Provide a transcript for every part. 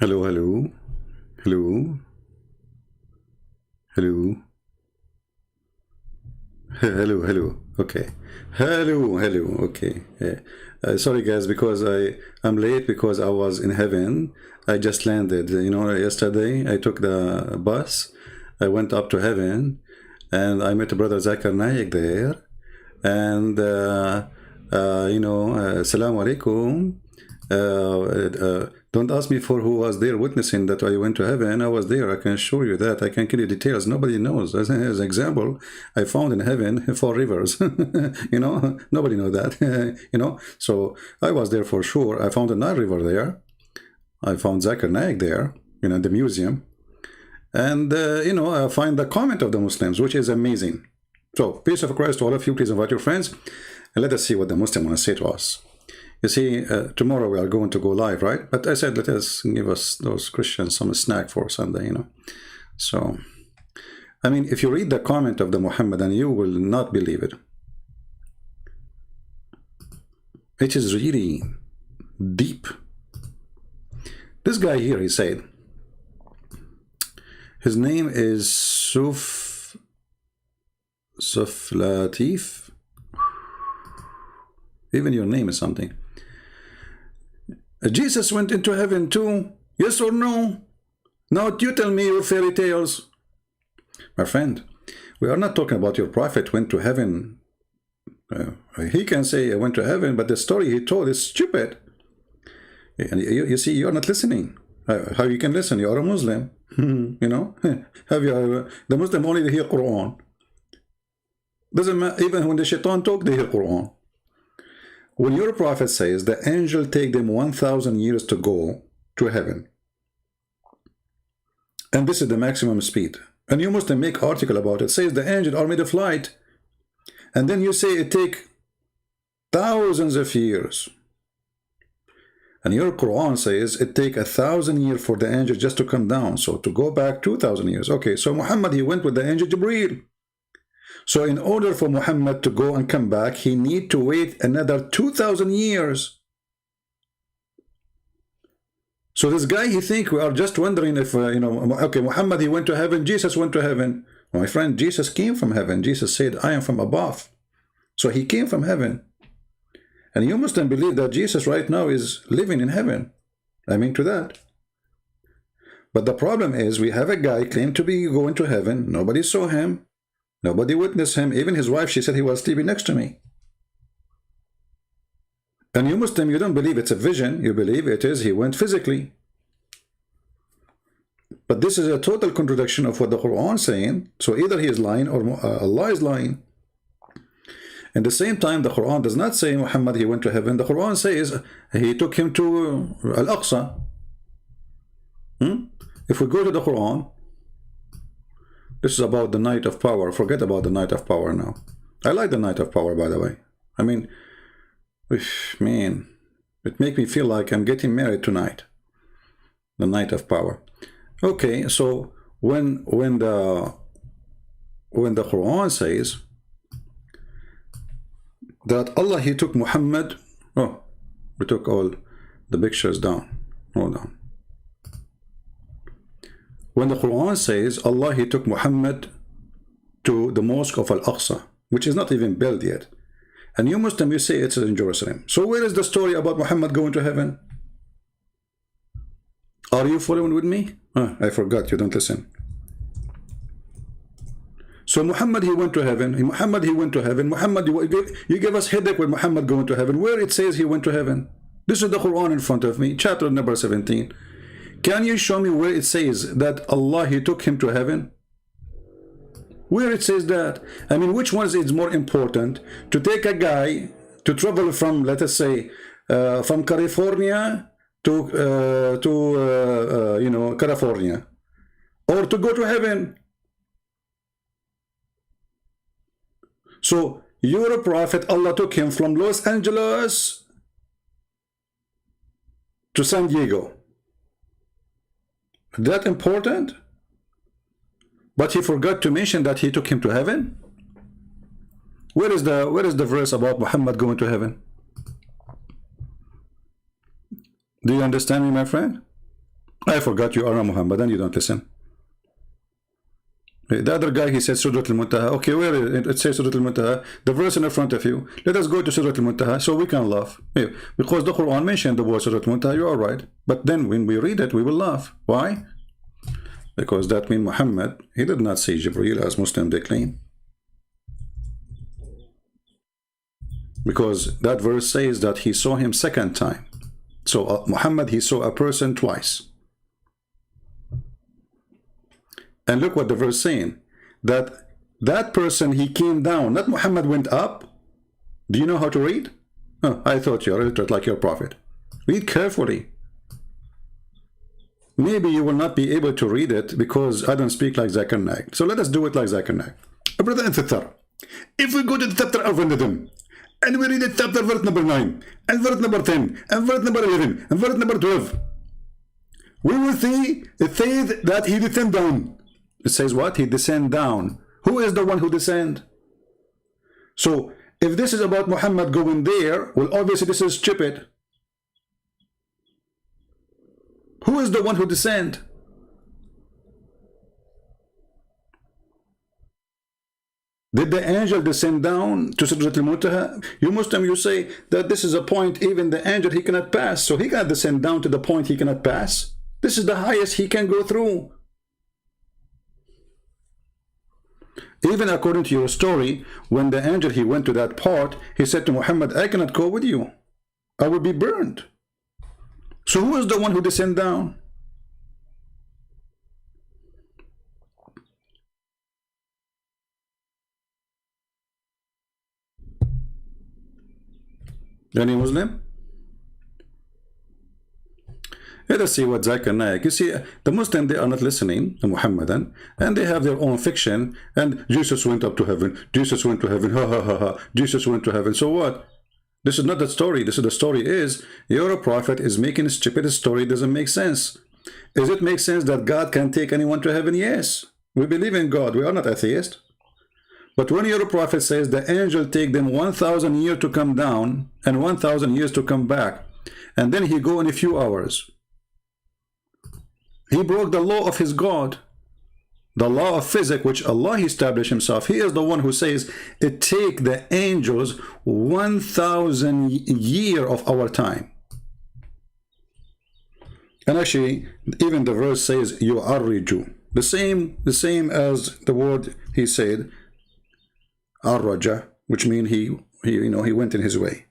Hello, hello, hello, hello, hello, hello. Okay, hello, hello. Okay. Yeah. Sorry, guys, because I'm late because I was in heaven. I just landed. Yesterday I took the bus. I went up to heaven, and I met Brother Zakir Naik there. And Assalamu alaikum. Don't ask me for who was there witnessing that I went to heaven. I was there. I can show you that. I can give you details. Nobody knows. As an example, I found in heaven 4 rivers. Nobody know that. So I was there for sure. I found a Nile River there. I found Zakir Naik there, the museum. And, I find the comment of the Muslims, which is amazing. So, peace of Christ to all of you. Please invite your friends. And let us see what the Muslim want to say to us. You see, tomorrow we are going to go live, right? But I said, let us give us those Christians some snack for Sunday, So, I mean, if you read the comment of the Muhammad, you will not believe it. It is really deep. This guy here, he said, his name is Latif. Even your name is something. Jesus went into heaven too. Yes or no? Now you tell me your fairy tales. My friend, we are not talking about your prophet went to heaven. He can say I went to heaven, but the story he told is stupid. And you see, you're not listening. How you can listen? You are a Muslim. Have you? The Muslim only hear Quran. Doesn't matter. Even when the shaitan talk, they hear Quran. When your prophet says the angel take them 1,000 years to go to heaven, and this is the maximum speed, and you must make article about it, says the angel are made of light, and then you say it take thousands of years, and your Quran says it take 1,000 years for the angel just to come down, so to go back 2,000 years. Okay, so Muhammad, he went with the angel Jibreel. So in order for Muhammad to go and come back, he need to wait another 2,000 years. So this guy, he think we are just wondering if, okay, Muhammad, he went to heaven, Jesus went to heaven. My friend, Jesus came from heaven. Jesus said, I am from above. So he came from heaven. And you Muslims believe that Jesus right now is living in heaven. I mean to that. But the problem is we have a guy claimed to be going to heaven. Nobody saw him. Nobody witnessed him. Even his wife, she said he was sleeping next to me. And you Muslim, you don't believe it's a vision. You believe it is he went physically. But this is a total contradiction of what the Quran is saying. So either he is lying or Allah is lying. At the same time, the Quran does not say Muhammad, he went to heaven. The Quran says he took him to Al-Aqsa. If we go to the Quran, this is about the night of power. Forget about the night of power now. I like the night of power, by the way. I mean, man, it makes me feel like I'm getting married tonight. The night of power. Okay, so when the Quran says that Allah, he took Muhammad. Oh, we took all the pictures down. Hold on. When the Quran says Allah, he took Muhammad to the mosque of Al-Aqsa, which is not even built yet, and you Muslim, you say it's in Jerusalem. So where is the story about Muhammad going to heaven? Are you following with me? I forgot, you don't listen. So Muhammad, he went to heaven. Muhammad, he went to heaven. Muhammad, you give us headache with Muhammad going to heaven. Where it says he went to heaven? This is the Quran in front of me, chapter number 17. Can you show me where it says that Allah, he took him to heaven? Where it says that? I mean, which one is more important? To take a guy to travel from, let us say, from California to California, or to go to heaven? So your prophet, Allah took him from Los Angeles to San Diego. That important? But he forgot to mention that he took him to heaven. Where is the verse about Muhammad going to heaven? Do you understand me, my friend? I forgot you are a Muhammad and you don't listen. The other guy, he said Surah Al-Muntaha. Okay, where is it? It says Surah Al-Muntaha. The verse in front of you. Let us go to Surah Al-Muntaha so we can laugh. Yeah, because the Quran mentioned the word Surah Al-Muntaha, you are right. But then when we read it, we will laugh. Why? Because that means Muhammad, he did not see Jibreel as Muslim they claim. Because that verse says that he saw him second time. So Muhammad, he saw a person twice. And look what the verse saying, that person, he came down, not Muhammad went up. Do you know how to read? Oh, I thought you're illiterate like your prophet. Read carefully. Maybe you will not be able to read it because I don't speak like Zakir Naik. So let us do it like Zakir Naik. Brother and sister, if we go to the chapter of An-Nadm, and we read it chapter verse number 9, and verse number 10, and verse number 11, and verse number 12, we will see it says that he descended down. It says what? He descend down. Who is the one who descend? So if this is about Muhammad going there, well, obviously this is stupid. Who is the one who descend? Did the angel descend down to Sidratul Muntaha? You Muslim, you say that this is a point even the angel he cannot pass. So he cannot descend down to the point he cannot pass. This is the highest he can go through. Even according to your story, when the angel he went to that part, he said to Muhammad, I cannot go with you. I will be burned. So who is the one who descend down? Any Muslim? Let us see what Zakir Naik. You see, the Muslim, they are not listening, the Muhammadan, and they have their own fiction, and Jesus went up to heaven, Jesus went to heaven, ha ha ha ha, Jesus went to heaven. So what? This is not the story. This is the story is, you're a prophet is making a stupid story, doesn't make sense. Does it make sense that God can take anyone to heaven? Yes. We believe in God. We are not atheists. But when your prophet says the angel take them 1,000 years to come down and 1,000 years to come back, and then he go in a few hours, he broke the law of his God, the law of physics, which Allah established himself. He is the one who says it take the angels 1,000 years of our time. And actually, even the verse says yu'arriju, the same as the word he said, arraja, which means he went in his way.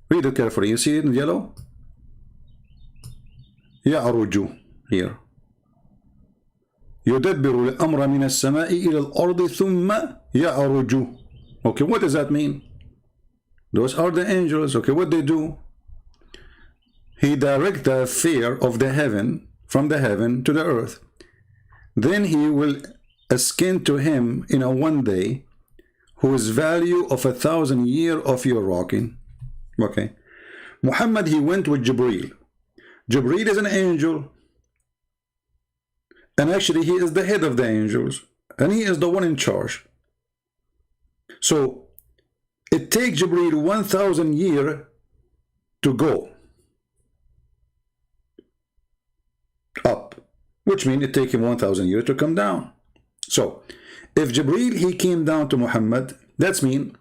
Read it carefully. You see it in yellow? يعرج here. يدبر الأمر من السماء إلى الأرض ثم يعرج. Okay, what does that mean? Those are the angels. Okay, what they do? He directs the affair of the heaven, from the heaven to the earth. Then he will ascend to him in a one day, whose value of 1,000 years of your rocking. Okay. Muhammad, he went with Jibreel. Jibreel is an angel. And actually, he is the head of the angels. And he is the one in charge. So, it takes Jibreel 1,000 years to go up. Which means it takes him 1,000 years to come down. So, if Jibreel, he came down to Muhammad, that's mean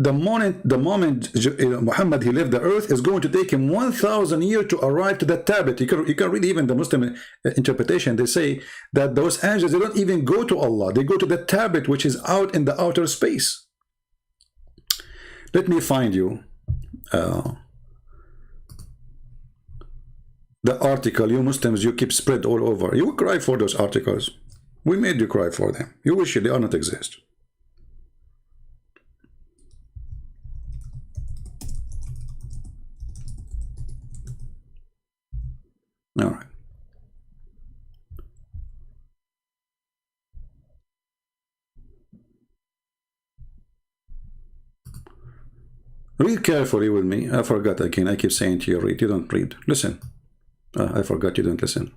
the moment Muhammad he left the earth is going to take him 1,000 years to arrive to that tablet. You can read even the Muslim interpretation. They say that those angels, they don't even go to Allah. They go to the tablet, which is out in the outer space. Let me find you the article. You Muslims, you keep spread all over. You cry for those articles. We made you cry for them. You wish they are not exist. All right. Read carefully with me. I forgot again. I keep saying to you, read. You don't read. Listen. I forgot you don't listen.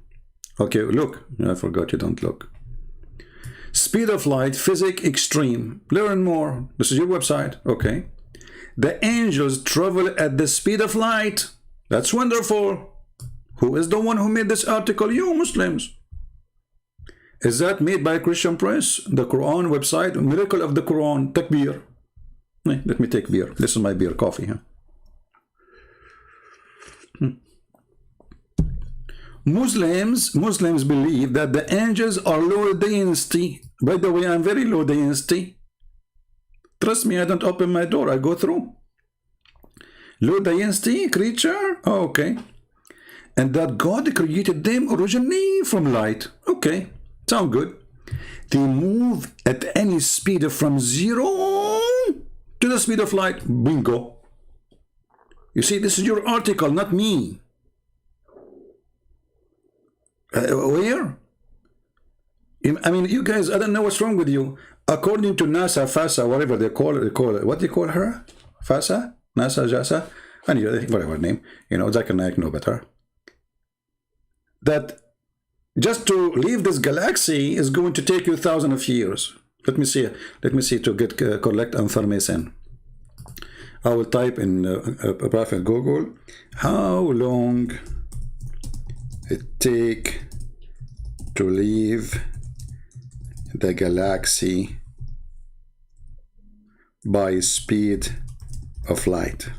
Okay, look. I forgot you don't look. Speed of light, physics extreme. Learn more. This is your website. Okay. the angels travel at the speed of light. That's wonderful. Who is the one who made this article? You Muslims. Is that made by Christian Press? The Quran website? Miracle of the Quran. Takbir. Let me take beer. This is my beer coffee. Huh? Muslims believe that the angels are low density. By the way, I'm very low density. Trust me, I don't open my door. I go through. Low density creature? Oh, okay. And that God created them originally from light. Okay. Sound good. They move at any speed from 0 to the speed of light. Bingo. You see, this is your article, not me. Where? I mean, you guys, I don't know what's wrong with you. According to NASA, FASA, whatever they call it, what do you call her? FASA? NASA, JASA? Anyway, whatever name. You know, Zakir Naik know better. That just to leave this galaxy is going to take you thousands of years. Let me see to get collect information. I will type in Prophet Google, how long it take to leave the galaxy by speed of light.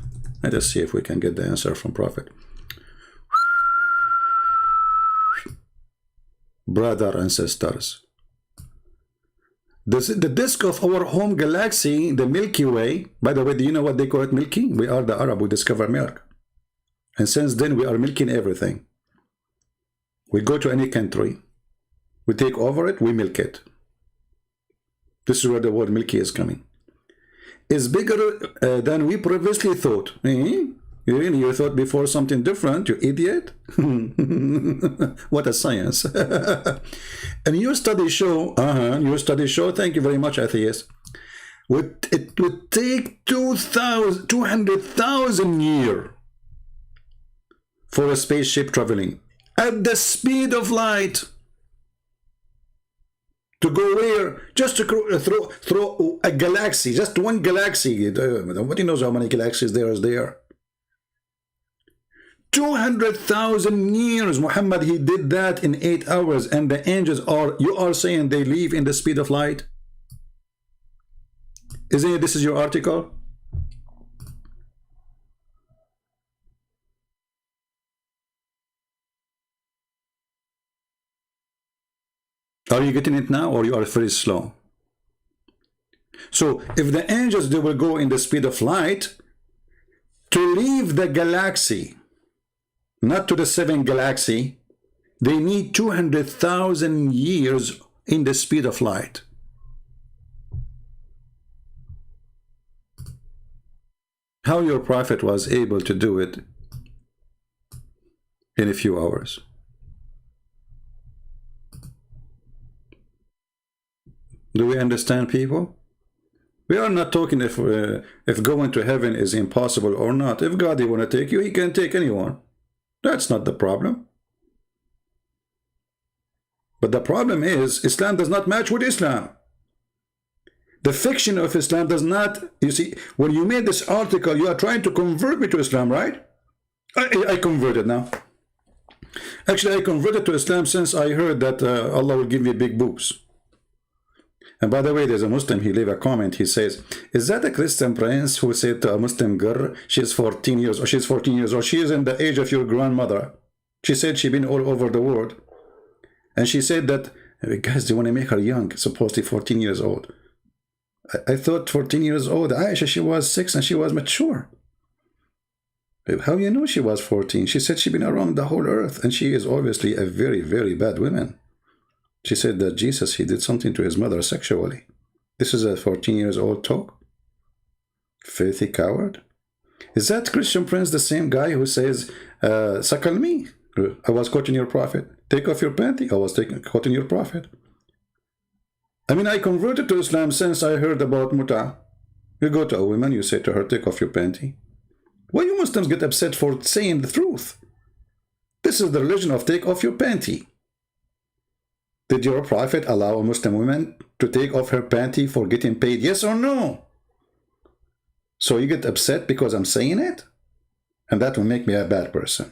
Let us see if we can get the answer from Prophet. Brother and sisters, the disk of our home galaxy, the Milky Way, by the way, do you know what they call it? Milky? We are the Arab who discover milk, and since then we are milking everything. We go to any country, we take over it, we milk it. This is where the word milky is coming. It's bigger than we previously thought. You thought before something different, you idiot. What a science. And your study show, thank you very much, atheist. It would take 200,000 years for a spaceship traveling at the speed of light. To go where? Just to throw a galaxy, just one galaxy. Nobody knows how many galaxies there is there. 200,000 years, Muhammad, he did that in 8 hours, and the angels are, you are saying they leave in the speed of light? Isn't it, this is your article? Are you getting it now, or you are very slow? So, if the angels, they will go in the speed of light to leave the galaxy, not to the 7th galaxy, they need 200,000 years in the speed of light. How your prophet was able to do it in a few hours? Do we understand, people? We are not talking if going to heaven is impossible or not. If God want to take you, he can take anyone. That's not the problem. But the problem is, Islam does not match with Islam. The fiction of Islam does not, you see, when you made this article, you are trying to convert me to Islam, right? I converted now. Actually, I converted to Islam since I heard that Allah will give me big boobs. And by the way, there's a Muslim, he leave a comment, he says, is that a Christian prince who said to a Muslim girl, she's 14 years old, she is in the age of your grandmother. She said she's been all over the world. And she said that, guys, they want to make her young, supposedly 14 years old. I thought 14 years old, Aisha, she was 6 and she was mature. How you know she was 14? She said she'd been around the whole earth, and she is obviously a very, very bad woman. She said that Jesus, he did something to his mother sexually. This is a 14 years old talk? Filthy coward. Is that Christian Prince the same guy who says, suckle me? I was quoting your prophet. Take off your panty. I was quoting your prophet. I mean, I converted to Islam since I heard about muta. You go to a woman, you say to her, take off your panty. Why you Muslims get upset for saying the truth? This is the religion of take off your panty. Did your prophet allow a Muslim woman to take off her panty for getting paid? Yes or no? So you get upset because I'm saying it? And that will make me a bad person.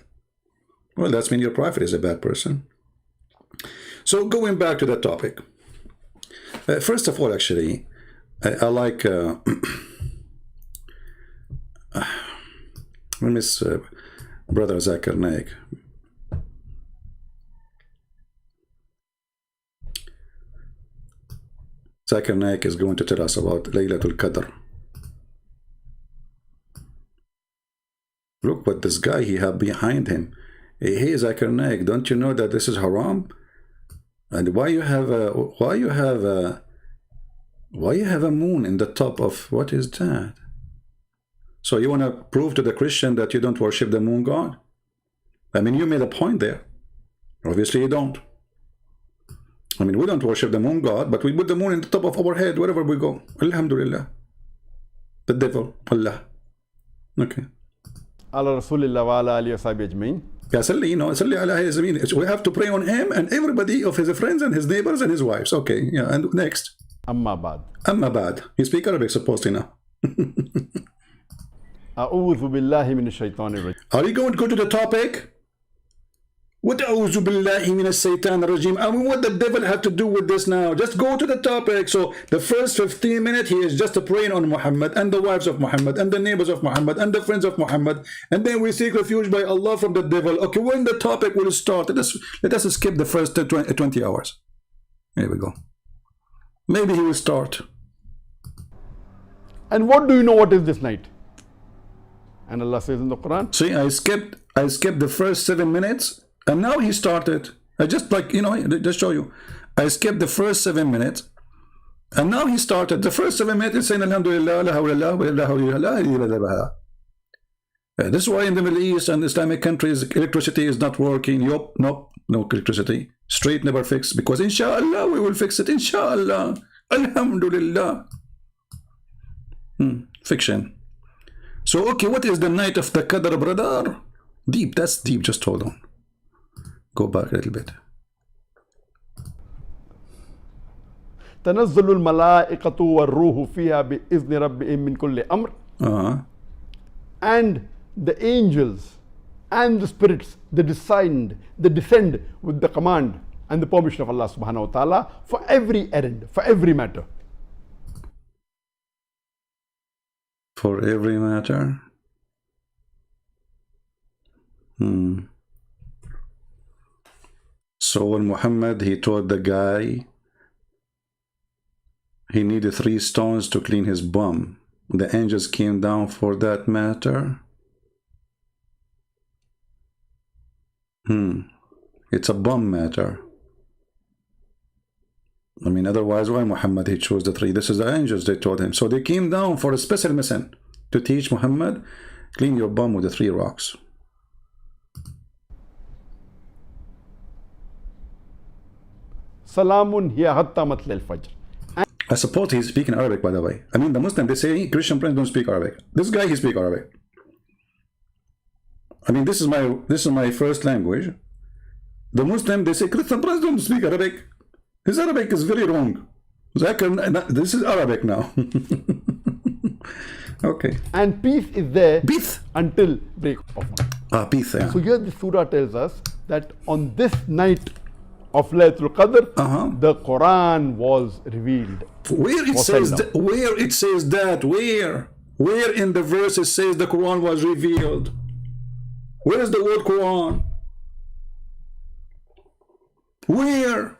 Well, that's mean your prophet is a bad person. So going back to that topic. First of all, actually, I like... I miss Brother Zakir Naik. Zakir Naik is going to tell us about Laylatul Qadr. Look what this guy he have behind him. Hey, Zakir Naik, don't you know that this is haram? And why you have a moon in the top of what is that? So you want to prove to the Christian that you don't worship the moon god? I mean, you made a point there. Obviously you don't. I mean, we don't worship the moon god, but we put the moon in the top of our head wherever we go. Alhamdulillah. The devil, Allah. Okay. Ala Rasulillah wa ala alihi wa sahbihi ajmain. Yeah, we have to pray on him and everybody of his friends and his neighbors and his wives. Okay, yeah, and next. Amma ba'd. Amma ba'd. You speak Arabic, supposedly now. A'udhu billahi minash shaitanir rajim. Are you going to go to the topic? What a'udhu billahi minash shaitanir rajim? I mean, what the devil have to do with this now? Just go to the topic. So the first 15 minutes, he is just praying on Muhammad and the wives of Muhammad and the neighbors of Muhammad and the friends of Muhammad. And then we seek refuge by Allah from the devil. Okay, when the topic will start? Let us skip the first 20 hours. Here we go. Maybe he will start. And what do you know what is this night? And Allah says in the Quran. See, I skipped the first 7 minutes, and now he started. I just just show you. I skipped the first 7 minutes, and now he started. The first 7 minutes is saying Alhamdulillah, la hawla wa la hawla. This is why in the Middle East and Islamic countries, electricity is not working. Yup, nope, no electricity. Street never fixed, because inshallah we will fix it. Inshallah. Alhamdulillah. Fiction. So, okay, what is the night of the Qadr, brother? Deep, that's deep. Just hold on. Go back a little bit. تنزل الملائكة والروح فيها بإذن ربهم من كل أمر. And the angels and the spirits, they descend with the command and the permission of Allah subhanahu wa ta'ala for every errand, for every matter. For every matter? So when Muhammad, he told the guy he needed 3 stones to clean his bum, the angels came down for that matter? It's a bum matter. I mean, otherwise, why Muhammad he chose the 3? This is the angels, they told him. So they came down for a special mission to teach Muhammad, clean your bum with the 3 rocks. Salamun hiya hatta matla'il fajr. I suppose he's speaking Arabic, by the way. I mean, the Muslim, they say Christian friends don't speak Arabic. This guy, he speaks Arabic. I mean, this is my first language. The Muslim, they say Christian friends don't speak Arabic. His Arabic is very wrong. This is Arabic now. Okay. And peace is there Peace. until break of dawn. Peace, yeah. So here the surah tells us that on this night of Laylatul Qadr, the Quran was revealed. Where it says that? Where in the verse it says the Quran was revealed? Where is the word Quran? Where?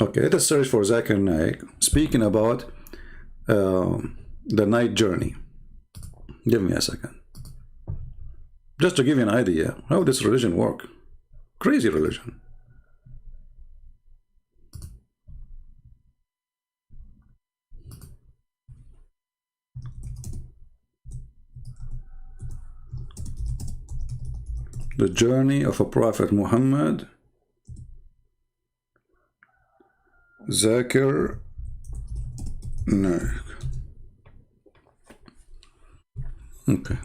Okay, let us search for Zakir Naik speaking about the night journey. Give me a second. Just to give you an idea how this religion works. Crazy religion. The journey of a Prophet Muhammad. Zakir Naik. Okay.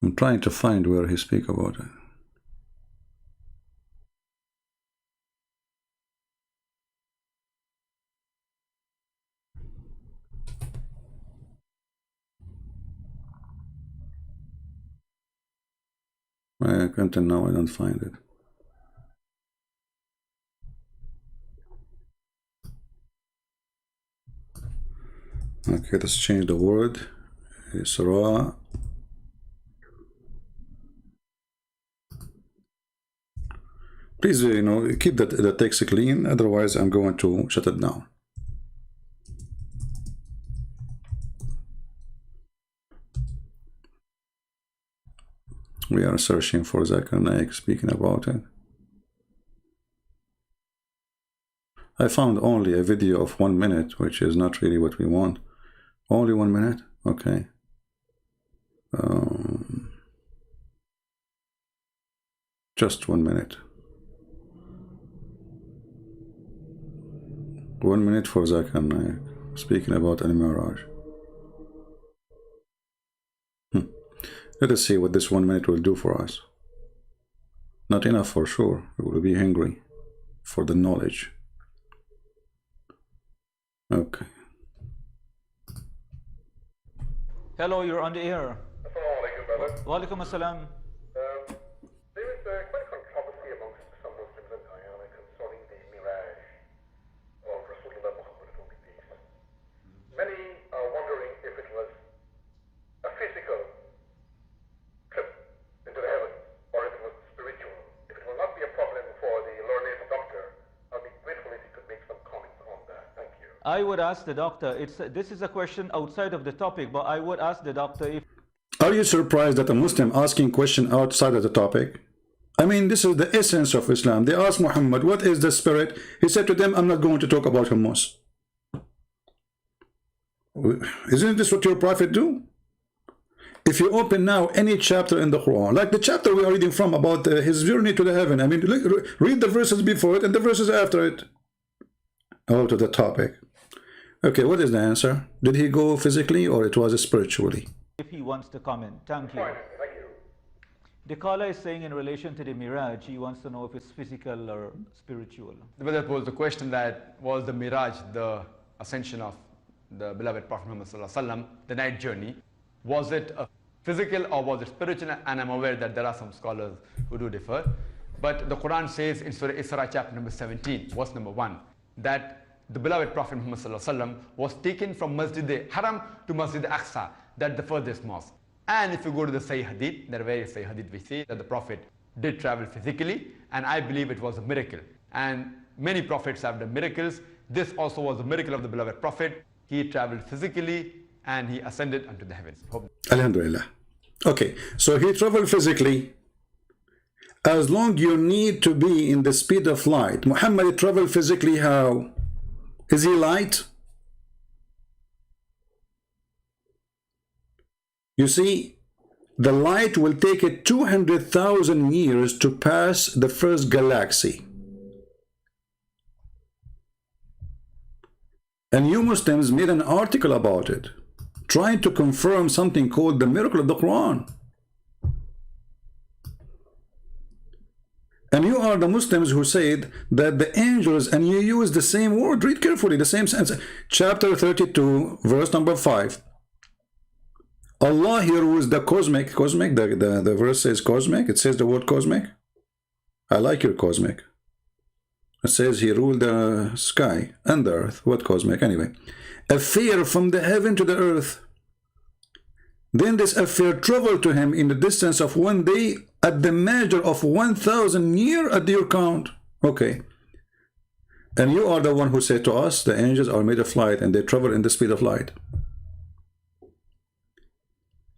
I'm trying to find where he speak about it. I can't now, I don't find it. Okay, let's change the word. Isra. Please, keep the text clean. Otherwise, I'm going to shut it down. We are searching for Zakir Naik speaking about it. I found only a video of 1 minute, which is not really what we want. Only 1 minute? Okay. Just 1 minute. 1 minute for Zakir Naik speaking about Al-Miraj. Let us see what this 1 minute will do for us. Not enough for sure. We will be hungry for the knowledge. Okay. Hello, you're on the air. Assalamu alaikum, brother. Wa alaikum assalam. There is quite a controversy amongst some Muslims in Guyana concerning the Miraj of Rasulullah Muhammad peace. Many are wondering if it was a physical trip into the heavens or if it was spiritual. If it will not be a problem for the learned doctor, I'll be grateful if you could make some comments on that. Thank you. I would ask the doctor, this is a question outside of the topic, but I would ask the doctor if... Are you surprised that a Muslim asking question outside of the topic? I mean, this is the essence of Islam. They asked Muhammad, what is the spirit? He said to them, I'm not going to talk about hummus. Isn't this what your prophet do? If you open now any chapter in the Quran, like the chapter we are reading from about his journey to the heaven, I mean, read the verses before it and the verses after it. Oh, to the topic. Okay, what is the answer? Did he go physically or it was spiritually? If he wants to comment. Thank you. Fine, thank you. The caller is saying in relation to the Miraj, he wants to know if it's physical or spiritual. The brother posed the question that was the Miraj, the ascension of the beloved Prophet Muhammad Sallallahu Alaihi Wasallam, the night journey, was it a physical or was it spiritual? And I'm aware that there are some scholars who do differ. But the Quran says in Surah Isra chapter number 17, verse number 1, that the beloved Prophet Muhammad Sallallahu Alaihi Wasallam was taken from Masjid al-Haram to Masjid al-Aqsa, that the furthest mosque. And if you go to the Sahih Hadith, there are various Sahih Hadith which say that the Prophet did travel physically, and I believe it was a miracle. And many prophets have done miracles. This also was a miracle of the beloved Prophet. He traveled physically and he ascended unto the heavens. Alhamdulillah. Okay, so he traveled physically. As long you need to be in the speed of light. Muhammad traveled physically how? Is he light? You see, the light will take it 200,000 years to pass the first galaxy. And you Muslims made an article about it, trying to confirm something called the miracle of the Quran. And you are the Muslims who said that the angels, and you use the same word, read carefully, the same sense. Chapter 32, verse number 5. Allah here rules the cosmic, the verse says cosmic, it says the word cosmic. I like your cosmic. It says he ruled the sky and the earth. What cosmic? Anyway. Affair from the heaven to the earth. Then this affair traveled to him in the distance of 1 day at the measure of 1,000 years at your count. Okay. And you are the one who said to us, the angels are made of light and they travel in the speed of light.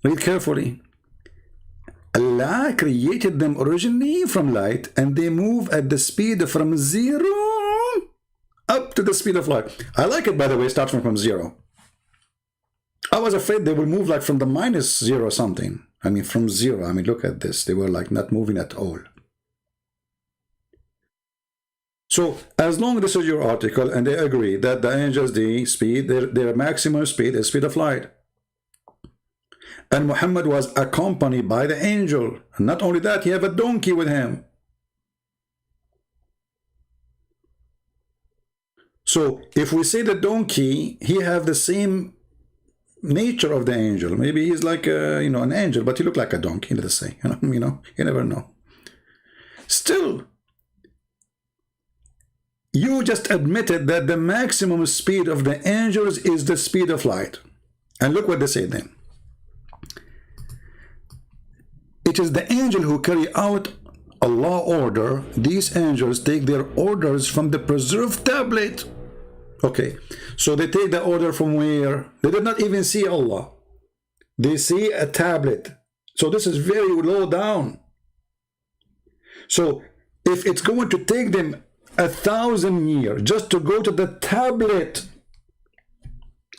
Read carefully. Allah created them originally from light and they move at the speed from 0 up to the speed of light. I like it, by the way, starting from 0. I was afraid they would move like from the -0 something. I mean, from 0. I mean, look at this. They were like not moving at all. So, as long as this is your article and they agree that the angels, the speed, their maximum speed is speed of light. And Muhammad was accompanied by the angel. And not only that, he had a donkey with him. So if we say the donkey, he have the same nature of the angel. Maybe he's like you know, an angel, but he looked like a donkey, let's say. You know, you never know. Still, you just admitted that the maximum speed of the angels is the speed of light. And look what they say then. It is the angel who carry out Allah's order. These angels take their orders from the preserved tablet. Okay, so they take the order from where? They did not even see Allah. They see a tablet. So this is very low down. So if it's going to take them 1,000 years just to go to the tablet,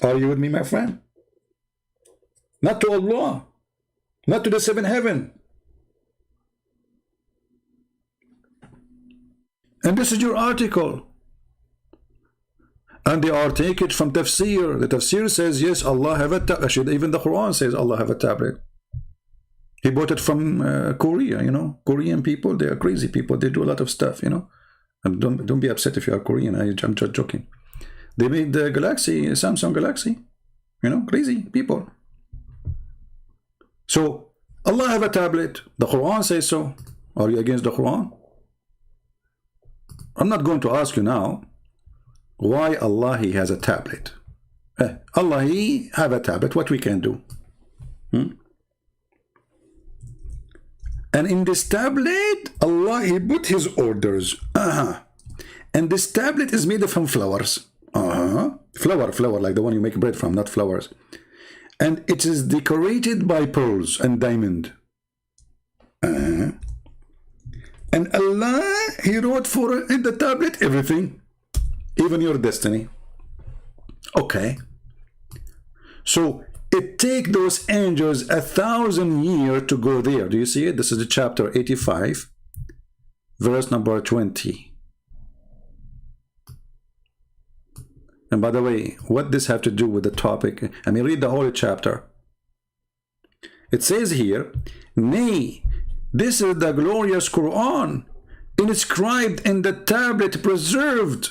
are you with me, my friend? Not to Allah, not to the seventh heaven. And this is your article. And they are taken from tafsir. The tafsir says, yes, Allah have a tablet. Even the Quran says Allah have a tablet. He bought it from Korea, you know. Korean people, they are crazy people. They do a lot of stuff, you know. And don't be upset if you are Korean. I'm just joking. They made the Galaxy, Samsung Galaxy. You know, crazy people. So, Allah have a tablet. The Quran says so. Are you against the Quran? I'm not going to ask you now why Allah he has a tablet. Allah he have a tablet. What we can do? And in this tablet, Allah he put his orders. And this tablet is made from flowers. Flower, like the one you make bread from, not flowers. And it is decorated by pearls and diamond. And Allah, he wrote for in the tablet everything, even your destiny. Okay. So it take those angels 1,000 years to go there. Do you see it? This is the chapter 85, verse number 20. And by the way, what this have to do with the topic? I mean, read the whole chapter. It says here, nay, this is the glorious Quran, inscribed in the tablet preserved.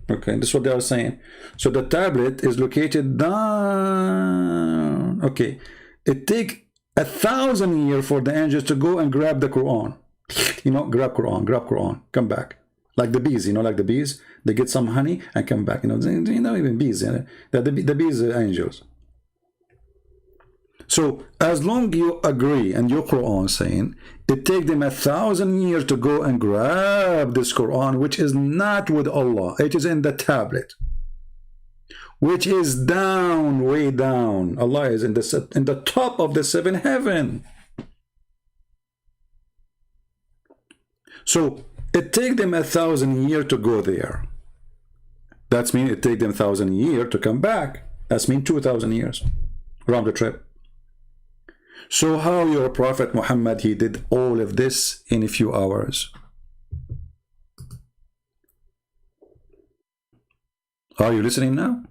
Okay, this is what they are saying. So the tablet is located down. Okay, it take 1,000 years for the angels to go and grab the Quran. You know, grab Quran, come back. Like the bees, you know, like the bees, they get some honey and come back. You know even bees, you know, the bees are angels. So as long you agree, and your Quran saying it take them 1,000 years to go and grab this Quran, which is not with Allah, it is in the tablet, which is down, way down. Allah is in the top of the seventh heaven. So it take them 1,000 years to go there. That means it take them 1,000 years to come back. That means 2,000 years round the trip. So how your Prophet Muhammad, he did all of this in a few hours? Are you listening now?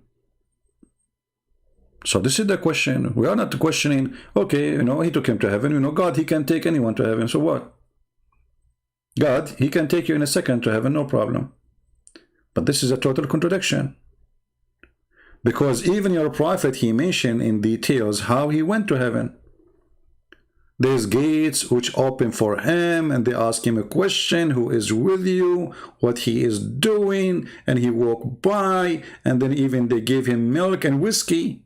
So this is the question. We are not questioning, okay, you know, he took him to heaven. You know, God, he can take anyone to heaven. So what? God, he can take you in a second to heaven, no problem. But this is a total contradiction. Because even your Prophet, he mentioned in details how he went to heaven. There's gates which open for him, and they ask him a question, who is with you, what he is doing, and he walked by, and then even they gave him milk and whiskey.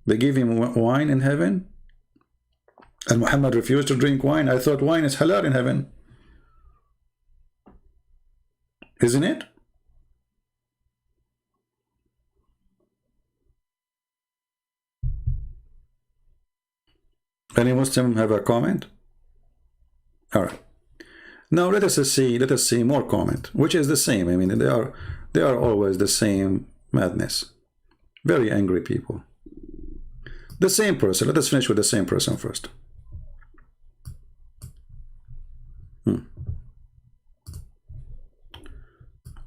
They gave him wine in heaven. And Muhammad refused to drink wine. I thought wine is halal in heaven. Isn't it? Any Muslim have a comment? All right. Now let us see more comment, which is the same. I mean, they are always the same madness. Very angry people. The same person. Let us finish with the same person first.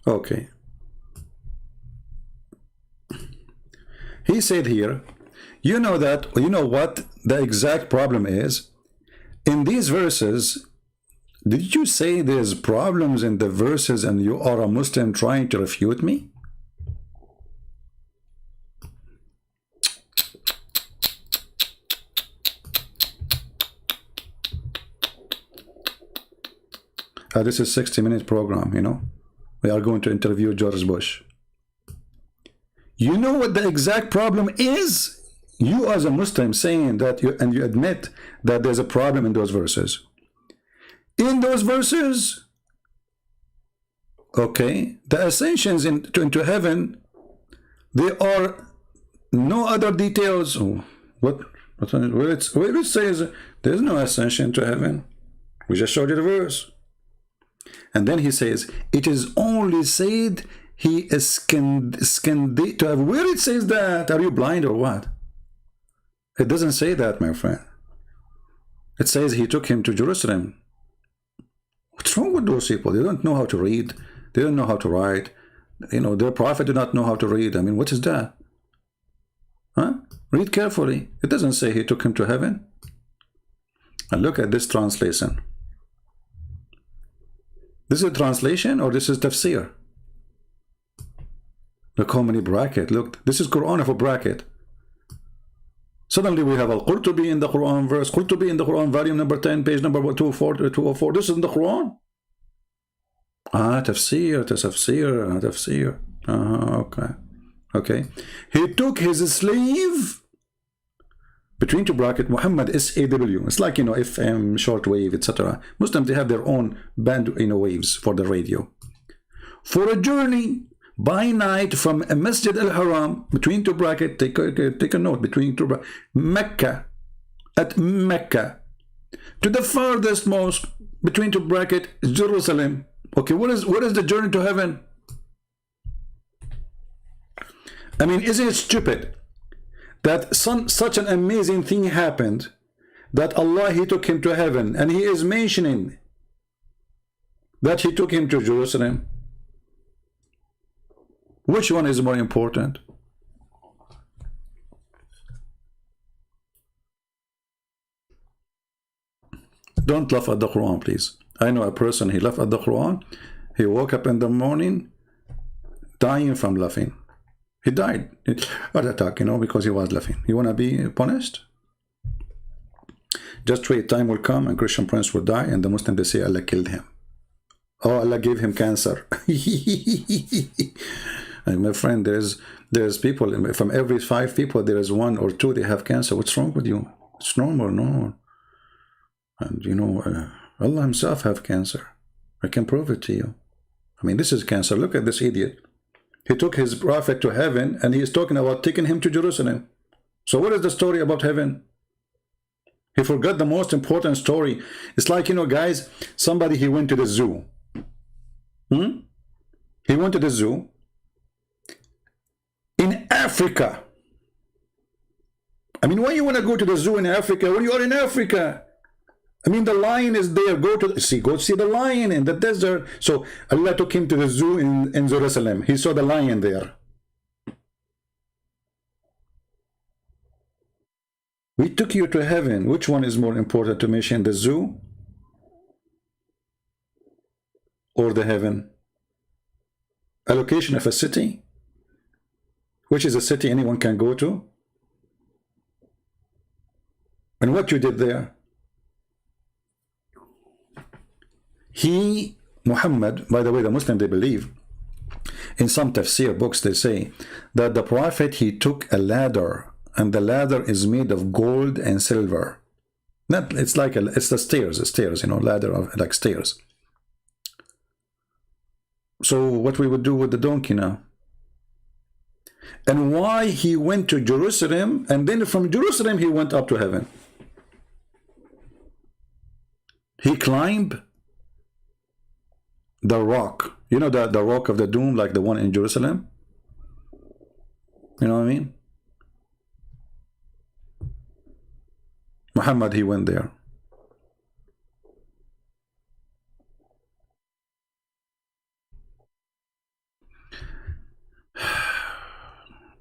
Okay. He said here, You know that, you know what the exact problem is? In these verses, did you say there's problems in the verses and you are a Muslim trying to refute me? This is 60-minute program, you know. We are going to interview George Bush. You know what the exact problem is? You as a Muslim saying that, and you admit that there's a problem in those verses. In those verses, okay, the ascensions into heaven, there are no other details. Where it says there's no ascension to heaven. We just showed you the verse. And then he says, it is only said he is to have. Where it says that? Are you blind or what? It doesn't say that, my friend. It says he took him to Jerusalem. What's wrong with those people? They don't know how to read. They don't know how to write. You know, their prophet did not know how to read. I mean, what is that? Huh? Read carefully. It doesn't say he took him to heaven. And look at this translation. This is a translation or this is tafsir? Look how many brackets. Look, this is Quran of a bracket. Suddenly we have Al-Qurtubi in the Quran verse. Qurtubi in the Quran, volume number 10, page number 204. This is in the Quran. Tafsir. Tafsir. Okay. Okay. He took his slave, between two brackets, Muhammad SAW. It's like, you know, FM, shortwave, etc. Muslims, they have their own band, you know, waves for the radio. For a journey by night from a Masjid al-Haram, between two brackets, take a note, between two brackets, Mecca, at Mecca, to the farthest mosque, between two brackets, Jerusalem. Okay, what is the journey to heaven? I mean, isn't it stupid that such an amazing thing happened, that Allah, he took him to heaven, and he is mentioning that he took him to Jerusalem? Which one is more important? Don't laugh at the Quran, please. I know a person, he laughed at the Quran. He woke up in the morning dying from laughing. He died. Heart attack, you know, because he was laughing. You want to be punished? Just wait, time will come and Christian Prince will die, and the Muslim, they say Allah killed him. Oh, Allah gave him cancer. And my friend, there's people, from every 5 people, there is 1 or 2, they have cancer. What's wrong with you? It's normal, no. And you know, Allah himself have cancer. I can prove it to you. I mean, this is cancer. Look at this idiot. He took his prophet to heaven, and he is talking about taking him to Jerusalem. So what is the story about heaven? He forgot the most important story. It's like, you know, guys, somebody, he went to the zoo. He went to the zoo in Africa. I mean, why you want to go to the zoo in Africa when you are in Africa? I mean, the lion is there. Go see the lion in the desert. So Allah took him to the zoo in Jerusalem. He saw the lion there. We took you to heaven. Which one is more important to mention, the zoo or the heaven? A location of a city? Which is a city anyone can go to? And what you did there? He, Muhammad, by the way, the Muslim, they believe, in some tafsir books, they say that the prophet, he took a ladder, and the ladder is made of gold and silver. It's like it's the stairs, you know, ladder of like stairs. So what we would do with the donkey now? And why he went to Jerusalem, and then from Jerusalem he went up to heaven? He climbed the rock, you know, the rock of the doom, like the one in Jerusalem. You know what I mean? Muhammad, he went there.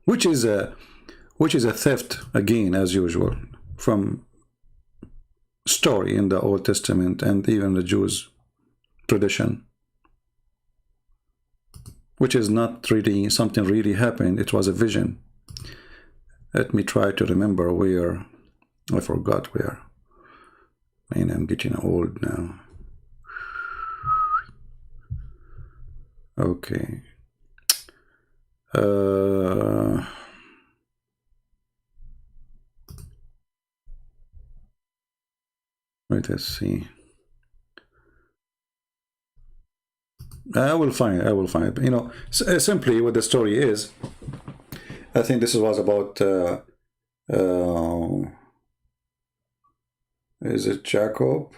Which is which is a theft, again, as usual, from story in the Old Testament and even the Jews' tradition, which is not really something really happened. It was a vision. Let me try to remember where. I forgot where. Man, I'm getting old now. Okay. Wait, let's see. I will find it. You know, simply what the story is, I think this was about, is it Jacob?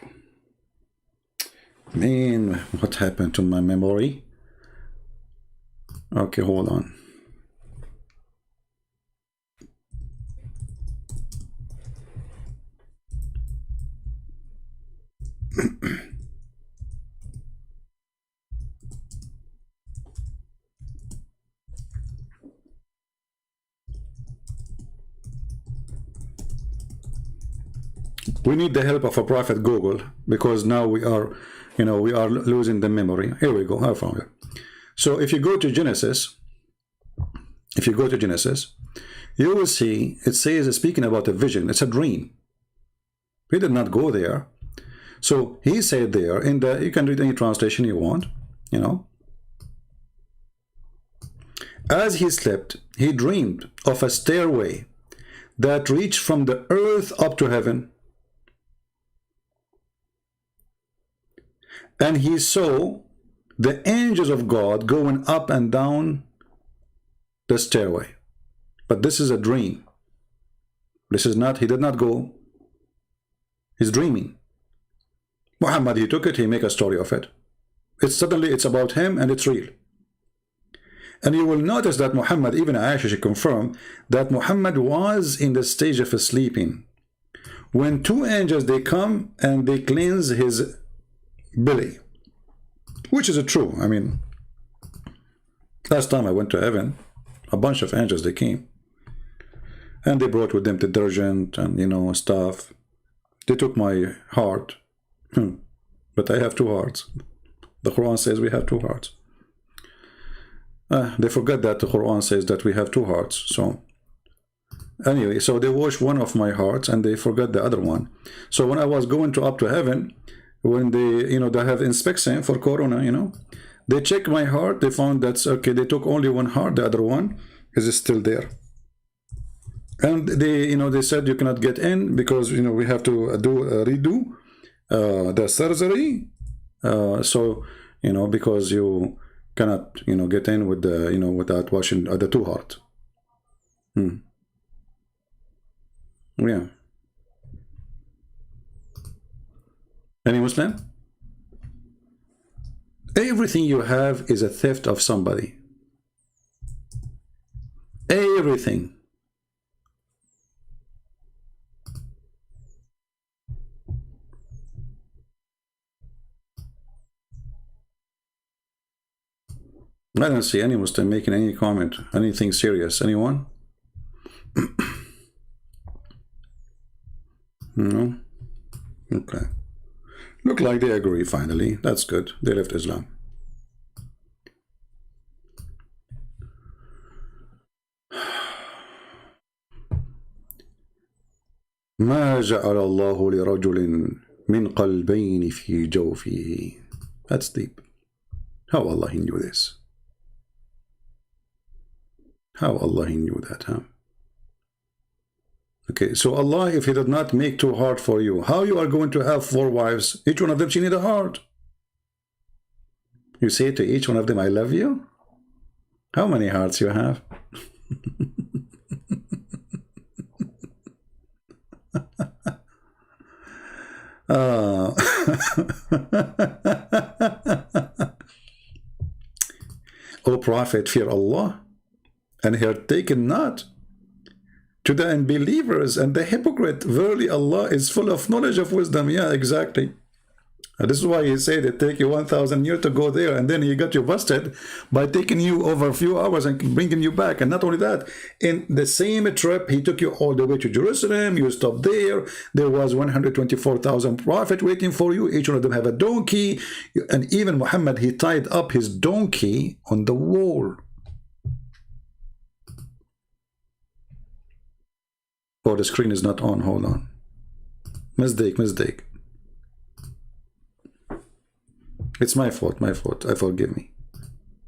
Man, what happened to my memory? Okay, hold on. We need the help of a prophet Google, because now we are, you know, we are losing the memory. Here we go. I found it. So if you go to Genesis, you will see it says, speaking about a vision, it's a dream. He did not go there. So he said there in the, you can read any translation you want, you know. As he slept, he dreamed of a stairway that reached from the earth up to heaven. And he saw the angels of God going up and down the stairway. But this is a dream. This is not, he did not go. He's dreaming. Muhammad, he took it, he make a story of it. It's suddenly, it's about him and it's real. And you will notice that Muhammad, even Aisha, she confirmed that Muhammad was in the stage of sleeping when two angels, they come and they cleanse his belly, which is true. I mean, last time I went to heaven, a bunch of angels, they came and they brought with them detergent and, you know, stuff. They took my heart, but I have two hearts. The Quran says we have two hearts. They forget that the Quran says that we have two hearts. So anyway, so they washed one of my hearts and they forgot the other one. So when I was going to up to heaven, when they, you know, they have inspection for corona, you know, they check my heart, they found that's okay, they took only one heart, the other one is still there. And they, you know, they said you cannot get in because, you know, we have to redo the surgery. So, you know, because you cannot, you know, get in with the, you know, without washing the two heart. Yeah. Any Muslim? Everything you have is a theft of somebody. Everything. I don't see any Muslim making any comment, anything serious. Anyone? No? Okay. Look like they agree finally. That's good. They left Islam. ما جعل الله لرجل من قلبين في جوفه. That's deep. How Allah he knew this? How Allah he knew that, huh? Okay, so Allah, if he did not make two hearts for you, how you are going to have 4 wives? Each one of them, she need a heart. You say to each one of them, I love you? How many hearts you have? O Prophet, fear Allah, and he had taken not to the unbelievers and the hypocrite. Verily Allah is full of knowledge of wisdom. Yeah, exactly. And this is why he said it take you 1,000 years to go there, and then he got you busted by taking you over a few hours and bringing you back. And not only that, in the same trip, he took you all the way to Jerusalem. You stopped there. There was 124,000 prophets waiting for you. Each one of them have a donkey. And even Muhammad, he tied up his donkey on the wall. Oh, the screen is not on. Hold on. Mistake. It's my fault. Forgive me.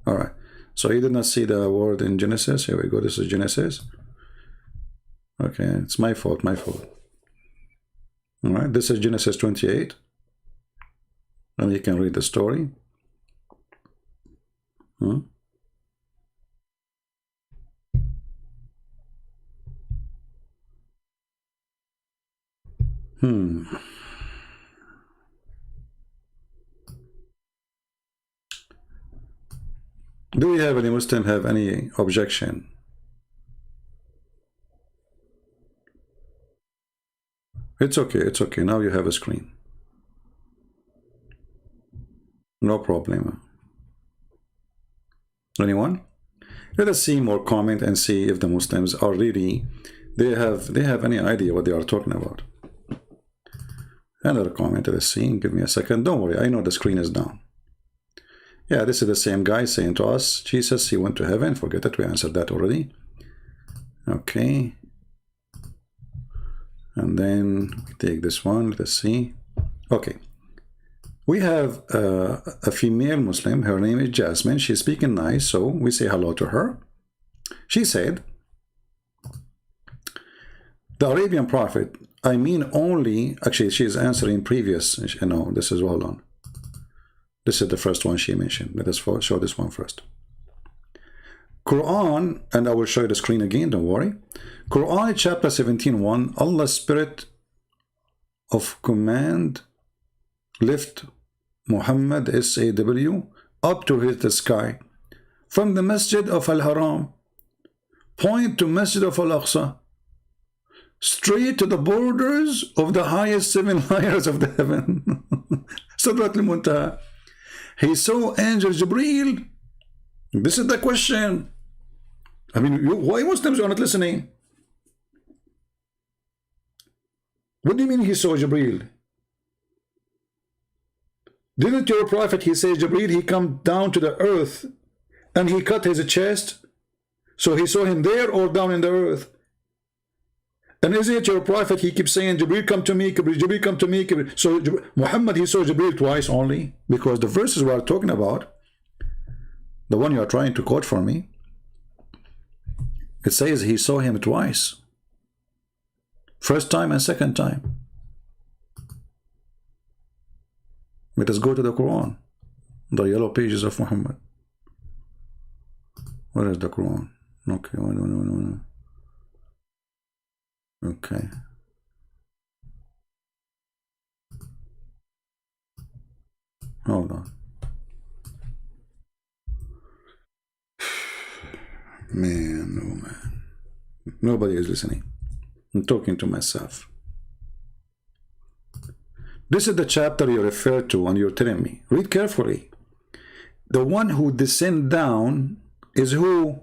All right. So you did not see the word in Genesis. Here we go. This is Genesis. Okay. It's my fault. All right. This is Genesis 28. And you can read the story. Do we have any Muslim have any objection? It's okay. Now you have a screen. No problem. Anyone? Let us see more comment and see if the Muslims are really they have any idea what they are talking about. Another comment. Let's see. Give me a second. Don't worry. I know the screen is down. Yeah, this is the same guy saying to us, Jesus, he went to heaven. Forget it. We answered that already. Okay. And then we take this one. Let's see. Okay. We have a female Muslim. Her name is Jasmine. She's speaking nice, so we say hello to her. She said, the Arabian prophet, I mean only, actually she's answering previous, no, this is, hold on. This is the first one she mentioned. Let us show this one first. Quran, and I will show you the screen again, don't worry. Quran chapter 17:1, Allah's spirit of command lift Muhammad SAW up to the sky from the Masjid of Al-Haram, point to Masjid of Al-Aqsa, straight to the borders of the highest 7 layers of the heaven. Sidrat al-Muntaha. He saw angel Jibreel. This is the question. I mean, why Muslims are not listening? What do you mean he saw Jibreel? Didn't your prophet, he says Jibreel, he come down to the earth and he cut his chest? So he saw him there or down in the earth? And isn't it your prophet, he keeps saying, Jibreel come to me, Jibreel come to me. So Muhammad, he saw Jibreel twice only, because the verses we are talking about, the one you are trying to quote for me, it says he saw him twice. First time and second time. Let us go to the Quran, the yellow pages of Muhammad. Where is the Quran? Okay, no. Okay. Hold on. Man. Nobody is listening. I'm talking to myself. This is the chapter you refer to and you're telling me. Read carefully. The one who descend down is who?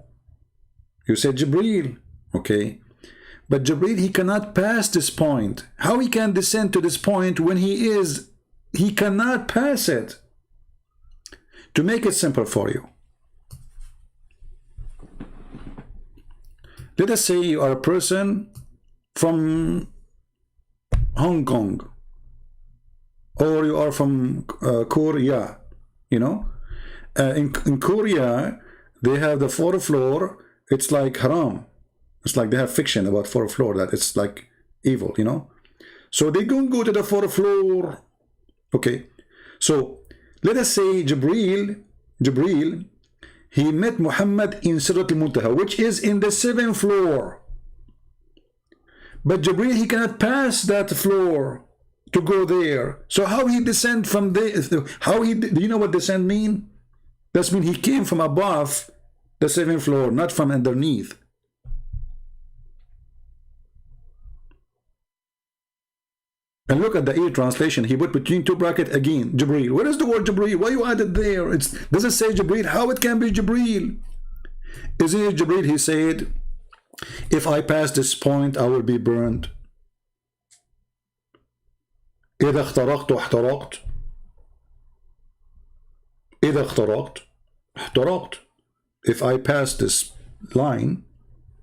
You said Jibreel. Okay. But Jibreel, he cannot pass this point. How he can descend to this point when he cannot pass it? To make it simple for you. Let us say you are a person from Hong Kong, or you are from Korea, you know. In Korea, they have the 4th floor. It's like haram. It's like they have fiction about 4th floor, that it's like evil, you know. So they don't go to the 4th floor. Okay. So let us say Jibreel, he met Muhammad in Sidrat al-Muntaha, which is in the 7th floor. But Jibreel, he cannot pass that floor to go there. So how he descend from there? Do you know what descend mean? That means he came from above the 7th floor, not from underneath. And look at the ear translation. He put between two brackets again, Jibreel. Where is the word Jibreel? Why you added there? Does it say Jibreel? How it can be Jibreel? Isn't it Jibreel? He said, if I pass this point, I will be burned. إذا اخترقت احترقت. إذا اخترقت احترقت. If I pass this line,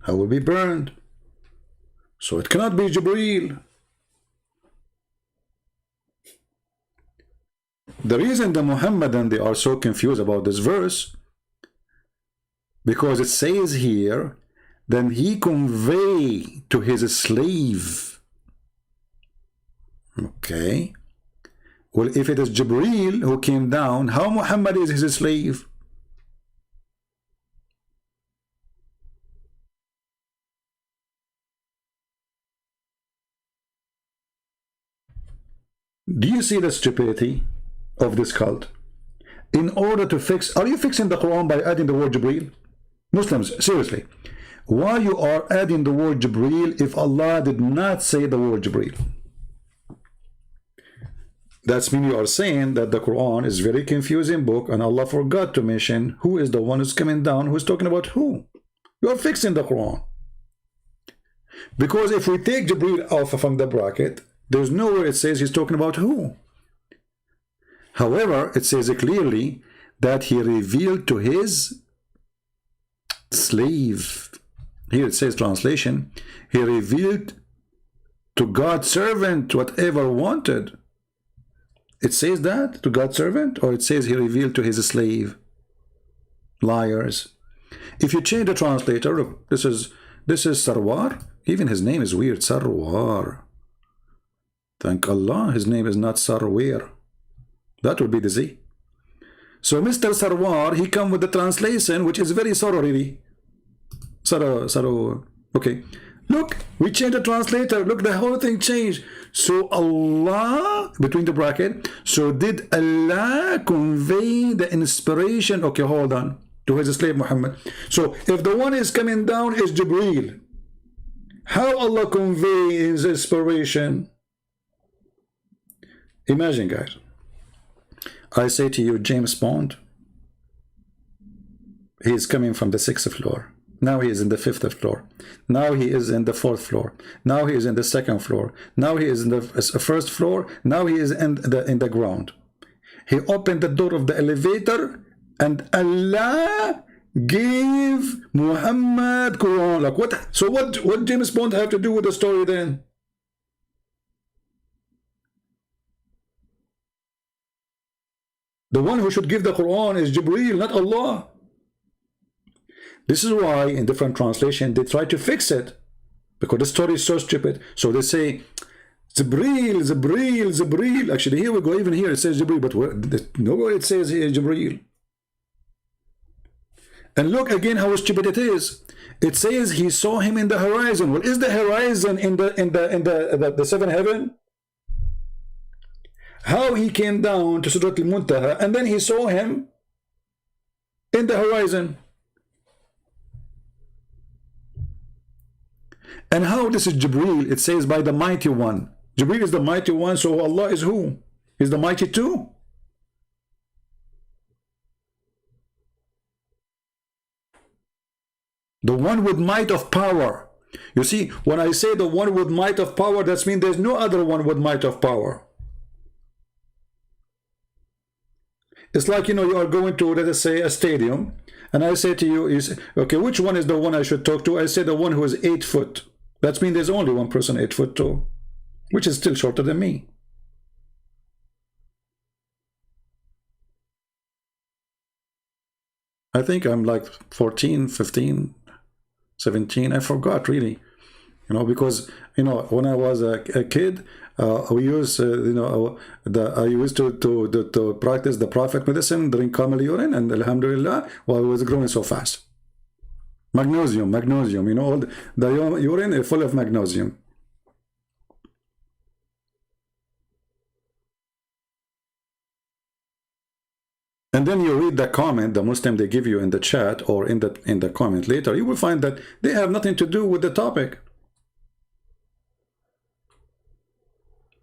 I will be burned. So it cannot be Jibreel. The reason the Muhammadan, they are so confused about this verse, because it says here, then he convey to his slave. Okay. Well, if it is Jibreel who came down, how Muhammad is his slave? Do you see the stupidity of this cult? In order to fix, are you fixing the Quran by adding the word Jibreel? Muslims, seriously, why you are adding the word Jibreel if Allah did not say the word Jibreel? That's mean you are saying that the Quran is very confusing book and Allah forgot to mention who is the one who's coming down, who's talking about who. You are fixing the Quran. Because if we take Jibreel off from the bracket, there's nowhere it says he's talking about who. However, it says clearly that he revealed to his slave. Here it says translation, he revealed to God's servant whatever wanted. It says that to God's servant, or it says he revealed to his slave. Liars. If you change the translator, look, this is Sarwar. Even his name is weird, Sarwar. Thank Allah, his name is not Sarwar. That would be the Z. So Mr. Sarwar, he come with the translation, which is very sorrow really. Sorrow. Okay. Look, we changed the translator. Look, the whole thing changed. So Allah, between the bracket, so did Allah convey the inspiration? Okay, hold on. To his slave Muhammad. So if the one is coming down is Jibreel, how Allah convey his inspiration? Imagine, guys. I say to you, James Bond, he is coming from the 6th floor. Now he is in the 5th floor. Now he is in the 4th floor. Now he is in the 2nd floor. Now he is in the 1st floor. Now he is in the ground. He opened the door of the elevator, and Allah gave Muhammad Quran. Like what? So what James Bond have to do with the story then? The one who should give the Quran is Jibreel, not Allah. This is why in different translation they try to fix it, because the story is so stupid. So they say Jibreel, Jibreel, Jibreel. Actually, here we go. Even here it says Jibreel, but nowhere it says here Jibreel. And look again how stupid it is. It says he saw him in the horizon. Well, is the horizon in the seventh heaven? How he came down to Surat al-Muntaha and then he saw him in the horizon. And how this is Jibreel? It says by the mighty one. Jibreel is the mighty one, so Allah is who? Is the mighty too? The one with might of power. You see, when I say the one with might of power, that means there's no other one with might of power. It's like, you know, you are going to, let us say, a stadium, and I say to you, okay, which one is the one I should talk to? I say the one who is 8 foot. That means there's only one person 8 foot tall, which is still shorter than me. I think I'm like 14, 15, 17. I forgot really, you know, because, you know, when I was a kid, we used, you know, I used to practice the Prophet medicine, drink camel urine, and Alhamdulillah, while I was growing so fast. Magnesium, you know, all the urine is full of magnesium. And then you read the comment, the Muslim they give you in the chat or in the comment later, you will find that they have nothing to do with the topic.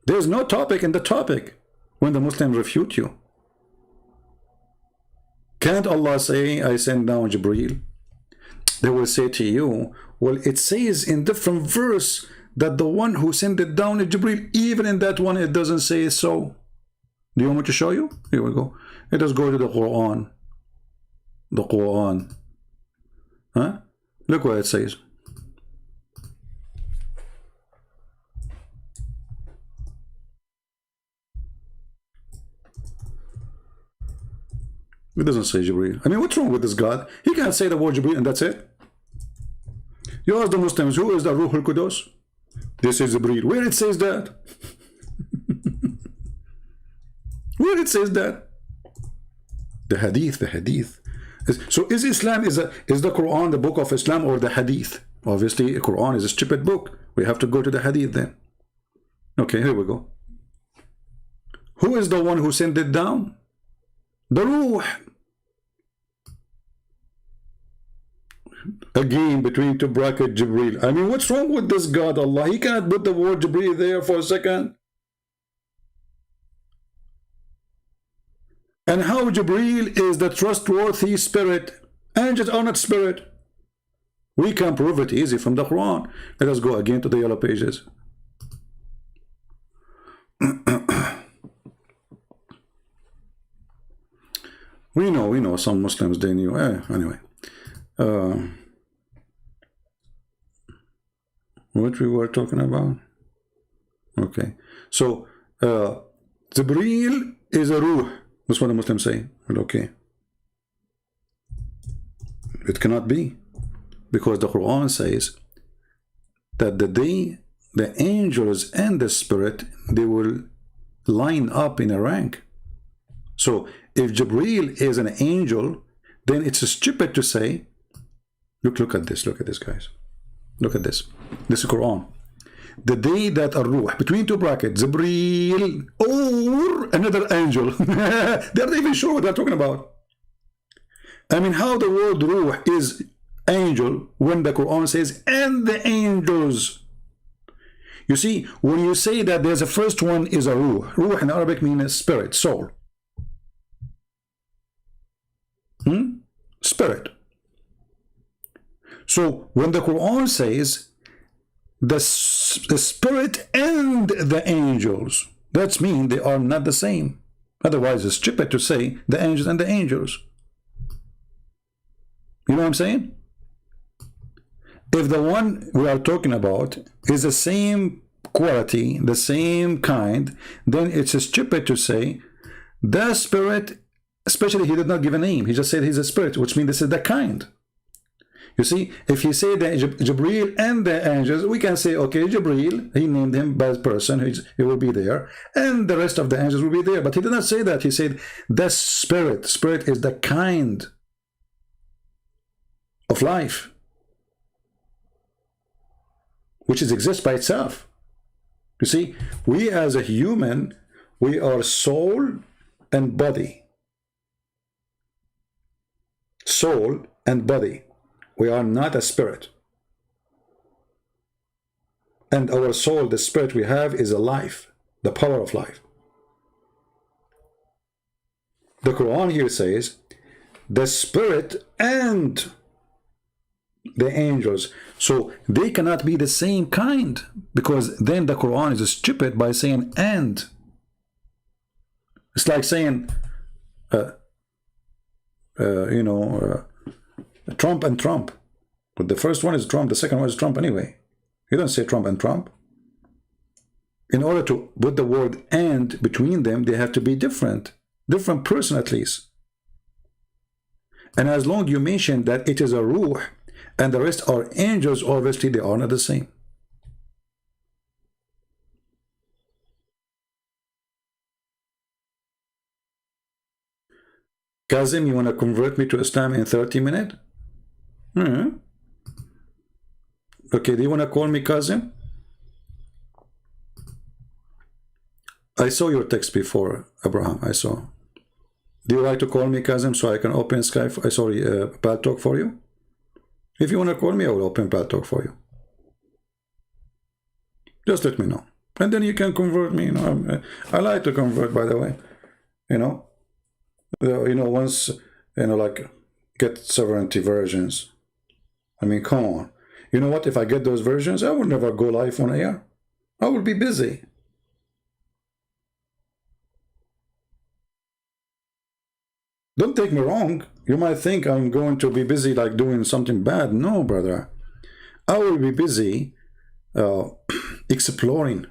There's no topic in the topic when the Muslims refute you. Can't Allah say, I send down Jibreel? They will say to you, well, it says in different verse that the one who sent it down is Jibreel. Even in that one, it doesn't say so. Do you want me to show you? Here we go. Let us go to the Quran. The Quran. Huh? Look what it says. It doesn't say Jibreel. I mean, what's wrong with this God? He can't say the word Jibreel and that's it. You ask the Muslims, who is the Ruh al-Qudus? This is Jibreel. Where it says that? Where it says that? The Hadith, the Hadith. So is Islam, is the Quran the book of Islam or the Hadith? Obviously, the Quran is a stupid book. We have to go to the Hadith then. Okay, here we go. Who is the one who sent it down? The Ruh. Again, between two brackets, Jibreel. I mean, what's wrong with this God, Allah? He cannot put the word Jibreel there for a second. And how Jibreel is the trustworthy spirit. Angels are not spirit. We can prove it easy from the Quran. Let us go again to the yellow pages. We know some Muslims, they knew. Anyway. What we were talking about? Okay. So, Jibreel is a Ruh. That's what the Muslims say. Well, okay. It cannot be. Because the Quran says that the day the angels and the spirit, they will line up in a rank. So, if Jibreel is an angel, then it's stupid to say, look at this, guys. Look at this. This is Quran. The day that a Ruh, between two brackets, Jibreel or another angel. They're not even sure what they're talking about. I mean, how the word Ruh is angel when the Quran says, and the angels. You see, when you say that there's a first one is a Ruh. Ruh in Arabic means spirit, soul. Spirit. So when the Quran says the spirit and the angels, that means they are not the same. Otherwise it's stupid to say the angels and the angels. You know what I'm saying? If the one we are talking about is the same quality, the same kind, then it's stupid to say the spirit. Especially, he did not give a name. He just said he's a spirit, which means this is the kind. You see, if he said that Jibreel and the angels, we can say, okay, Jibreel, he named him by person, he will be there, and the rest of the angels will be there. But he did not say that. He said the spirit. Spirit is the kind of life, which exists by itself. You see, we as a human, we are soul and body. Soul and body. We are not a spirit. And our soul, the spirit we have, is a life, the power of life. The Quran here says the spirit and the angels. So they cannot be the same kind, because then the Quran is stupid by saying and. It's like saying Trump and Trump. But the first one is Trump, the second one is Trump anyway. You don't say Trump and Trump. In order to put the word and between them, they have to be different. Different person at least. And as long as you mention that it is a Ruh and the rest are angels, obviously they are not the same. Kazim, you want to convert me to Islam in 30 minutes? Okay, do you want to call me Kazim? I saw your text before, Abraham. I saw. Do you like to call me Kazim so I can open Skype? Paltalk for you? If you want to call me, I will open Paltalk for you. Just let me know. And then you can convert me. You know, I like to convert, by the way. You know, once, like get sovereignty versions. I mean, come on. You know what? If I get those versions, I will never go live on air. I will be busy. Don't take me wrong. You might think I'm going to be busy like doing something bad. No, brother. I will be busy exploring.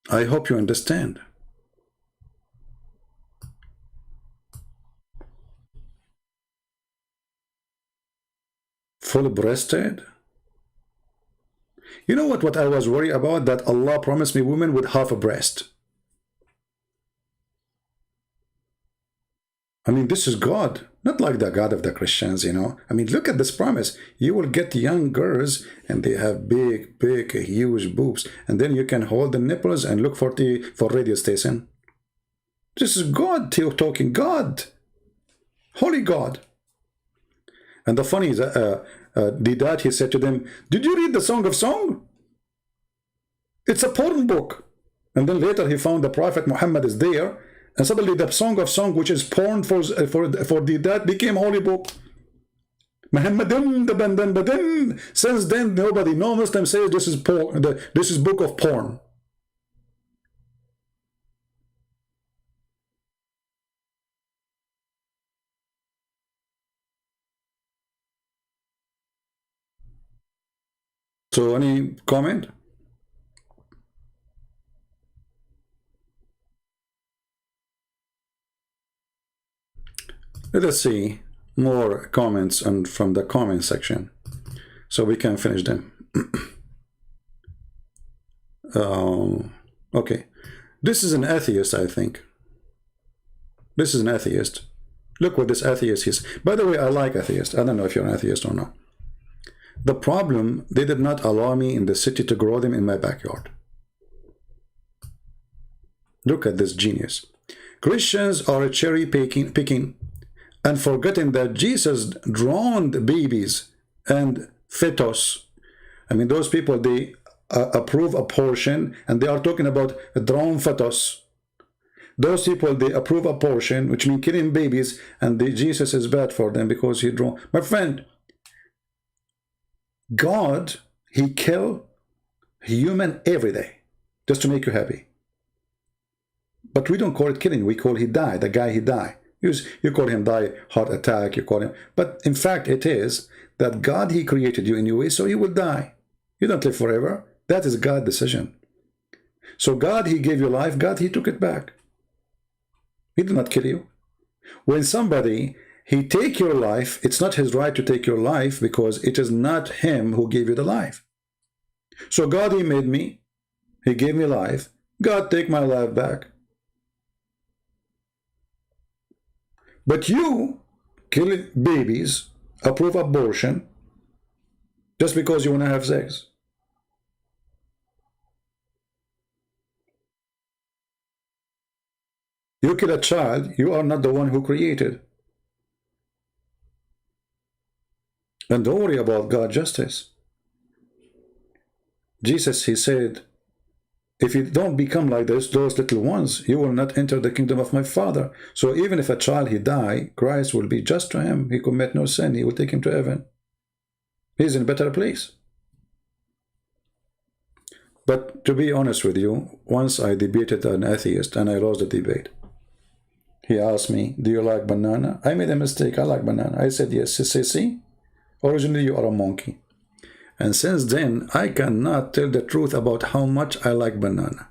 I hope you understand. Full-breasted? You know what I was worried about? That Allah promised me women with half a breast. I mean, this is God, not like the God of the Christians, you know. I mean, look at this promise. You will get young girls and they have big, huge boobs. And then you can hold the nipples and look for radio station. This is God talking, God. Holy God. And the funny is, Deedat, he said to them, did you read the Song of Song? It's a porn book. And then later he found the Prophet Muhammad is there. And suddenly the Song of Song, which is porn for Deedat, became holy book. Muhammadin. Since then, nobody, no Muslim says this is porn. This is book of porn. So, any comment? Let us see more comments from the comment section so we can finish them. Okay. This is an atheist, I think. This is an atheist. Look what this atheist is. By the way, I like atheists. I don't know if you're an atheist or not. The problem, they did not allow me in the city to grow them in my backyard. Look at this genius. Christians are cherry picking and forgetting that Jesus drowned babies and fetus. I mean, those people, they approve abortion, and they are talking about a drowned fetus. Those people, they approve abortion, which means killing babies, and Jesus is bad for them because he drowned. My friend, God, he kill human every day just to make you happy. But we don't call it killing. We call he died. The guy, he died. You call him die, heart attack, you call him. But in fact, it is that God, he created you anyway, so you will die. You don't live forever. That is God's decision. So God, he gave you life. God, he took it back. He did not kill you. When somebody, he take your life, it's not his right to take your life because it is not him who gave you the life. So God, he made me. He gave me life. God, take my life back. But you kill babies, approve abortion, just because you want to have sex. You kill a child, you are not the one who created. And don't worry about God's justice. Jesus, he said, if you don't become like those little ones, you will not enter the kingdom of my Father. So even if a child, he die, Christ will be just to him. He commit no sin. He will take him to heaven. He's in a better place. But to be honest with you, once I debated an atheist and I lost the debate. He asked me, do you like banana? I made a mistake. I like banana. I said, yes. He said, see, originally you are a monkey. And since then, I cannot tell the truth about how much I like banana.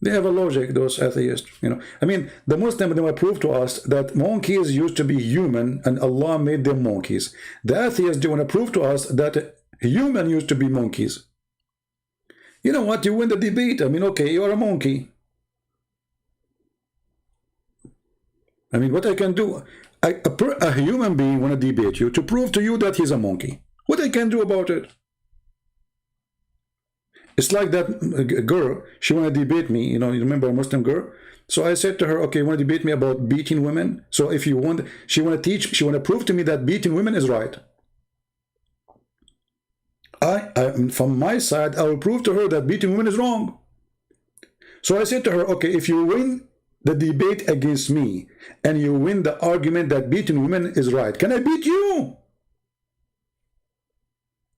They have a logic, those atheists. You know, I mean, the Muslims, they will prove to us that monkeys used to be human and Allah made them monkeys. The atheists, they want to prove to us that human used to be monkeys. You know what? You win the debate. I mean, okay, you are a monkey. I mean, what I can do, a human being want to debate you to prove to you that he's a monkey. What I can do about it? It's like that girl, she want to debate me, you know, you remember a Muslim girl? So I said to her, okay, you want to debate me about beating women? So if you want, she want to teach, she want to prove to me that beating women is right. From my side, I will prove to her that beating women is wrong. So I said to her, okay, if you win the debate against me and you win the argument that beating women is right, can I beat you?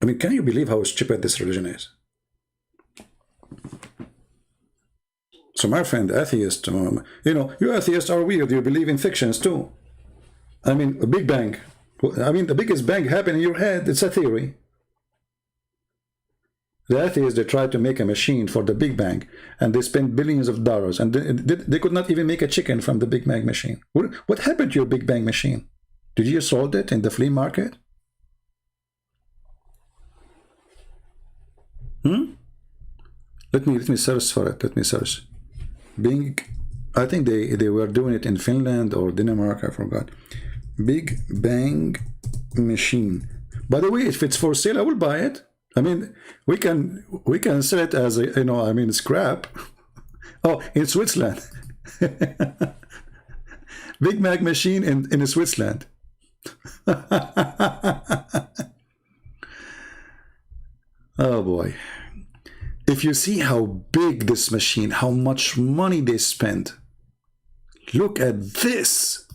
I mean, can you believe how stupid this religion is? So my friend, atheist, you know, you atheists are weird. You believe in fictions too. I mean, a Big Bang. I mean, the biggest bang happened in your head. It's a theory. The atheists, they tried to make a machine for the Big Bang, and they spent billions of dollars, and they could not even make a chicken from the Big Bang machine. What happened to your Big Bang machine? Did you sold it in the flea market? Let me search for it. Let me search. I think they were doing it in Finland or Denmark, I forgot. Big Bang machine. By the way, if it's for sale, I will buy it. I mean, we can sell it as a, you know, I mean, scrap. Oh, in Switzerland. Big Bang machine in Switzerland. Oh boy. If you see how big this machine, how much money they spend, look at this.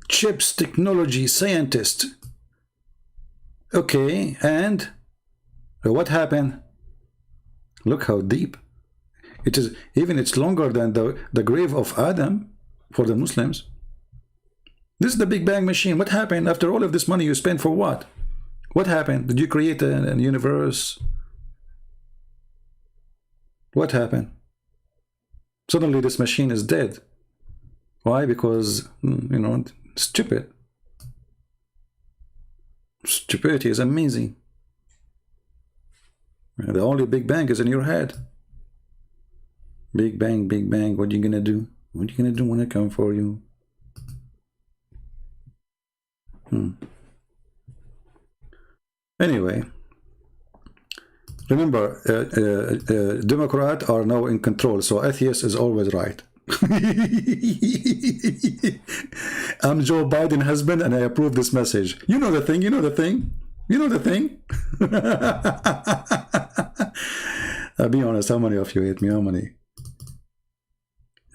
Chips, technology, scientist. Okay, and what happened? Look how deep. It is, even it's longer than the grave of Adam for the Muslims. This is the Big Bang machine. What happened after all of this money you spent for what? What happened? Did you create a universe? What happened? Suddenly this machine is dead. Why? Because, you know, stupid. Stupidity is amazing. The only Big Bang is in your head. Big Bang, Big Bang, what are you gonna do? What are you gonna do when I come for you? Anyway, remember, Democrats are now in control, so atheist is always right. I'm Joe Biden's husband and I approve this message. You know the thing, you know the thing, you know the thing. I'll be honest, how many of you hate me? How many?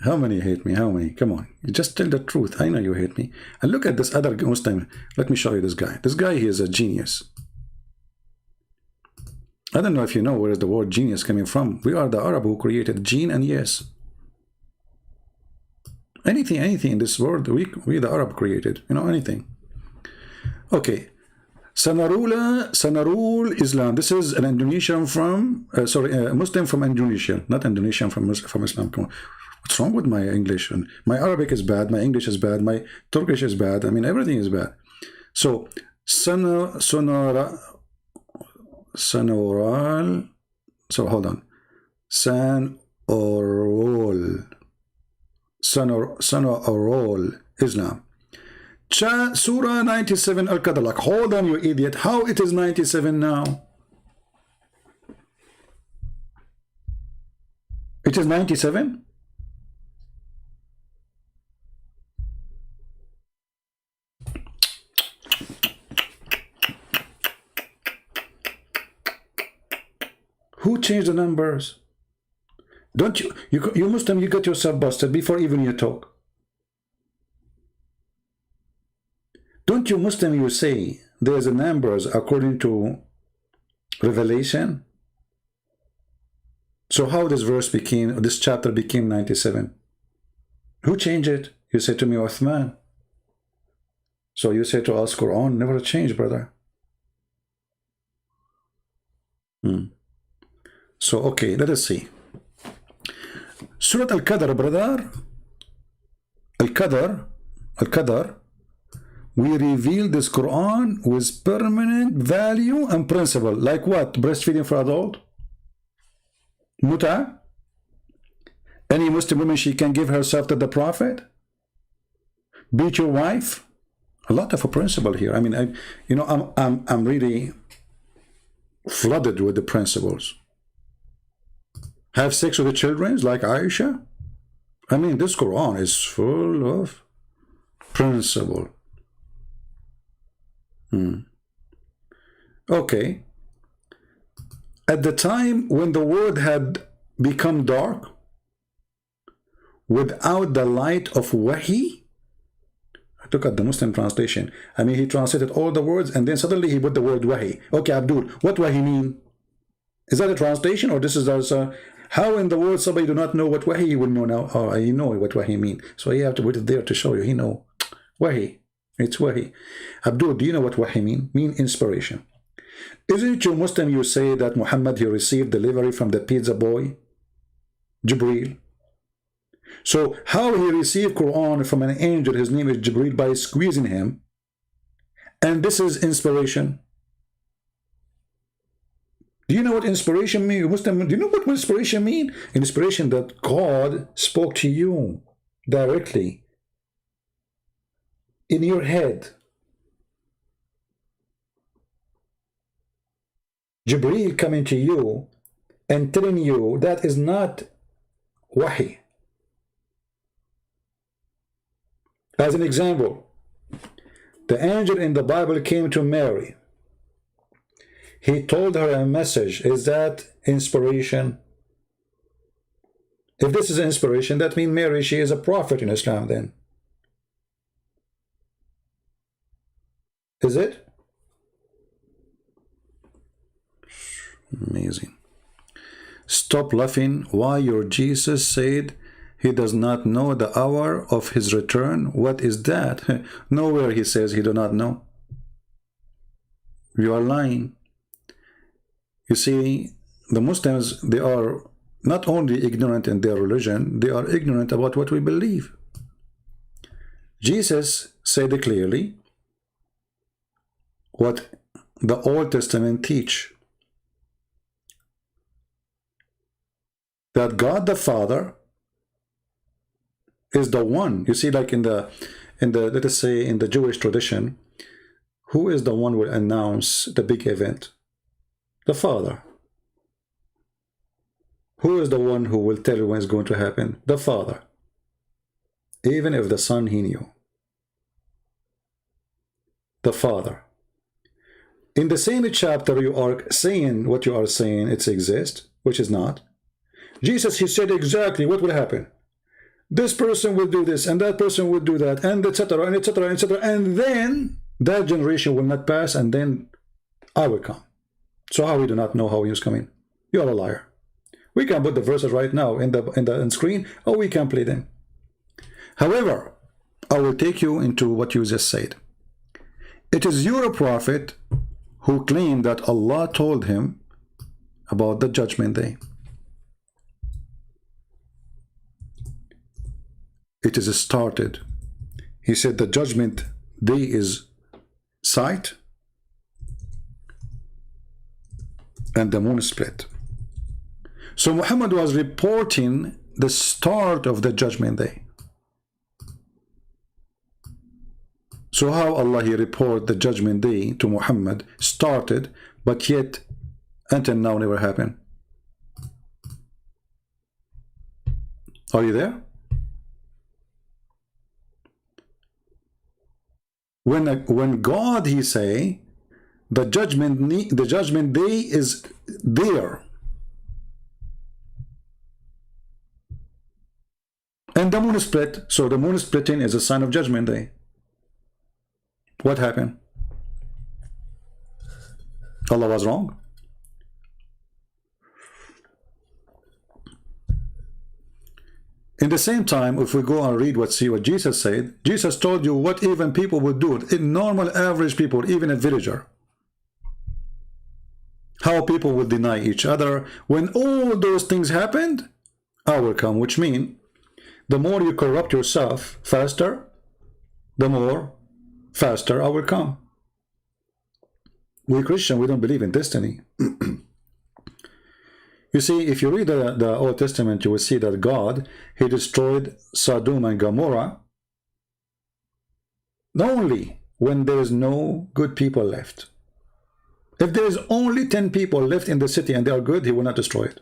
How many hate me? How many? Come on, you just tell the truth. I know you hate me. And look at this other Muslim. Let me show you this guy. This guy, he is a genius. I don't know if you know where is the word genius coming from. We are the Arab who created gene and yes. Anything in this world, we the Arab created. You know, anything. Okay. Sanarul Islam. This is an Indonesian from, a Muslim from Indonesia. Not Indonesian from Islam. Come on. What's wrong with my English? My Arabic is bad, my English is bad, my Turkish is bad. I mean, everything is bad. So, Sanoral. So, hold on. Sanoral Islam. Surah 97 Al-Qadr. Like, hold on, you idiot. How it is 97 now? It is 97? Who changed the numbers? Don't you Muslim, you got yourself busted before even you talk. Don't you Muslim, you say there's a numbers according to Revelation? So how this chapter became 97? Who changed it? You say to me, Uthman. So you say to us, Quran never changed, brother. So, okay, let us see. Surah Al-Qadr, brother. Al-Qadr. We reveal this Quran with permanent value and principle. Like what? Breastfeeding for adult? Muta? Any Muslim woman, she can give herself to the Prophet? Beat your wife? A lot of a principle here. I mean, I'm really flooded with the principles. Have sex with the children like Aisha. I mean, this Quran is full of principle. Okay. At the time when the world had become dark, without the light of Wahi, I took out the Muslim translation. I mean, he translated all the words and then suddenly he put the word Wahi. Okay, Abdul, what Wahi mean? Is that a translation or this is also... How in the world somebody do not know what Wahi will know now? Oh, you know what Wahi mean. So you have to put it there to show you. He know. Wahi. It's Wahi. Abdul, do you know what Wahi mean? Mean inspiration. Isn't you Muslim you say that Muhammad, he received delivery from the pizza boy? Jibreel. So how he received Quran from an angel, his name is Jibreel, by squeezing him. And this is inspiration. Do you know what inspiration means? Muslim, do you know what inspiration means? Inspiration that God spoke to you directly in your head. Jibreel coming to you and telling you that is not Wahi. As an example, the angel in the Bible came to Mary. He told her a message. Is that inspiration? If this is inspiration, that means Mary, she is a prophet in Islam then. Is it? Amazing. Stop laughing. Why your Jesus said he does not know the hour of his return? What is that? Nowhere he says he do not know. You are lying. You see, the Muslims, they are not only ignorant in their religion, they are ignorant about what we believe. Jesus said clearly what the Old Testament teach. That God the Father is the one. You see, like in the let us say in the Jewish tradition, who is the one who will announce the big event? The Father. Who is the one who will tell you when it's going to happen? The Father. Even if the Son he knew. The Father. In the same chapter you are saying what you are saying, it exists, which is not. Jesus, he said exactly what will happen. This person will do this, and that person will do that, and etc., and etc., etc., and then that generation will not pass, and then I will come. So how we do not know how he is coming? You are a liar. We can put the verses right now in the screen, or we can play them. However, I will take you into what you just said. It is your prophet who claimed that Allah told him about the judgment day. It is started. He said the judgment day is sight and the moon split. So Muhammad was reporting the start of the judgment day. So how Allah he report the judgment day to Muhammad started, but yet until now never happened? Are you there? When God he say the judgment day is there, and the moon split, so the moon splitting is a sign of judgment day. What happened? Allah was wrong. In the same time, if we go and read what Jesus said, Jesus told you what even people would do, in normal average people, even a villager. How people would deny each other. When all those things happened, I will come, which means the more you corrupt yourself faster, the more faster I will come. We Christian, we don't believe in destiny. You see, if you read the Old Testament, you will see that God, he destroyed Sodom and Gomorrah, not only when there is no good people left. If there is only 10 people left in the city and they are good, he will not destroy it.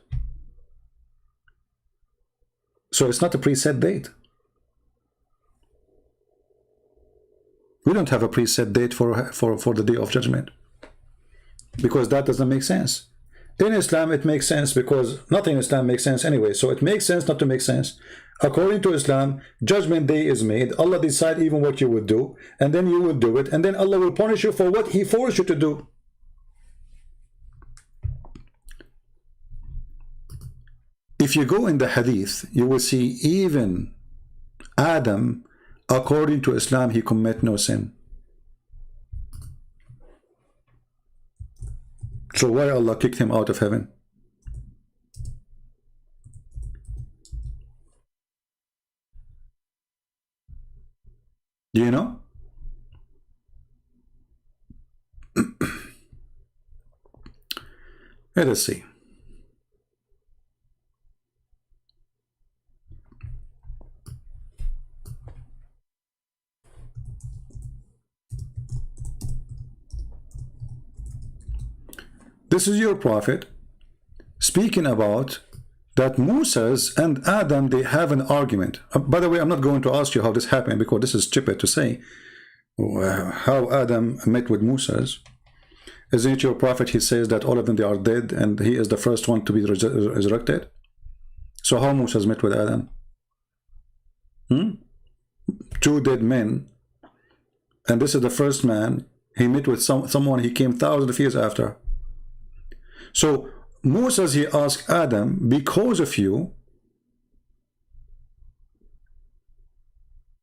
So it's not a preset date. We don't have a preset date for the day of judgment, because that doesn't make sense. In Islam it makes sense, because nothing in Islam makes sense anyway, so it makes sense not to make sense. According to Islam, judgment day is made. Allah decide even what you would do, and then you will do it, and then Allah will punish you for what he forced you to do. If you go in the hadith, you will see even Adam, according to Islam, he commit no sin. So why Allah kicked him out of heaven? Do you know? Let us see. This is your prophet speaking about that Moses and Adam, they have an argument. By the way, I'm not going to ask you how this happened, because this is stupid to say. How Adam met with Moses. Isn't it your prophet, he says that all of them, they are dead, and he is the first one to be resurrected? So how Moses met with Adam? Two dead men, and this is the first man. He met with someone he came thousands of years after. So Moses, he asked Adam, because of you,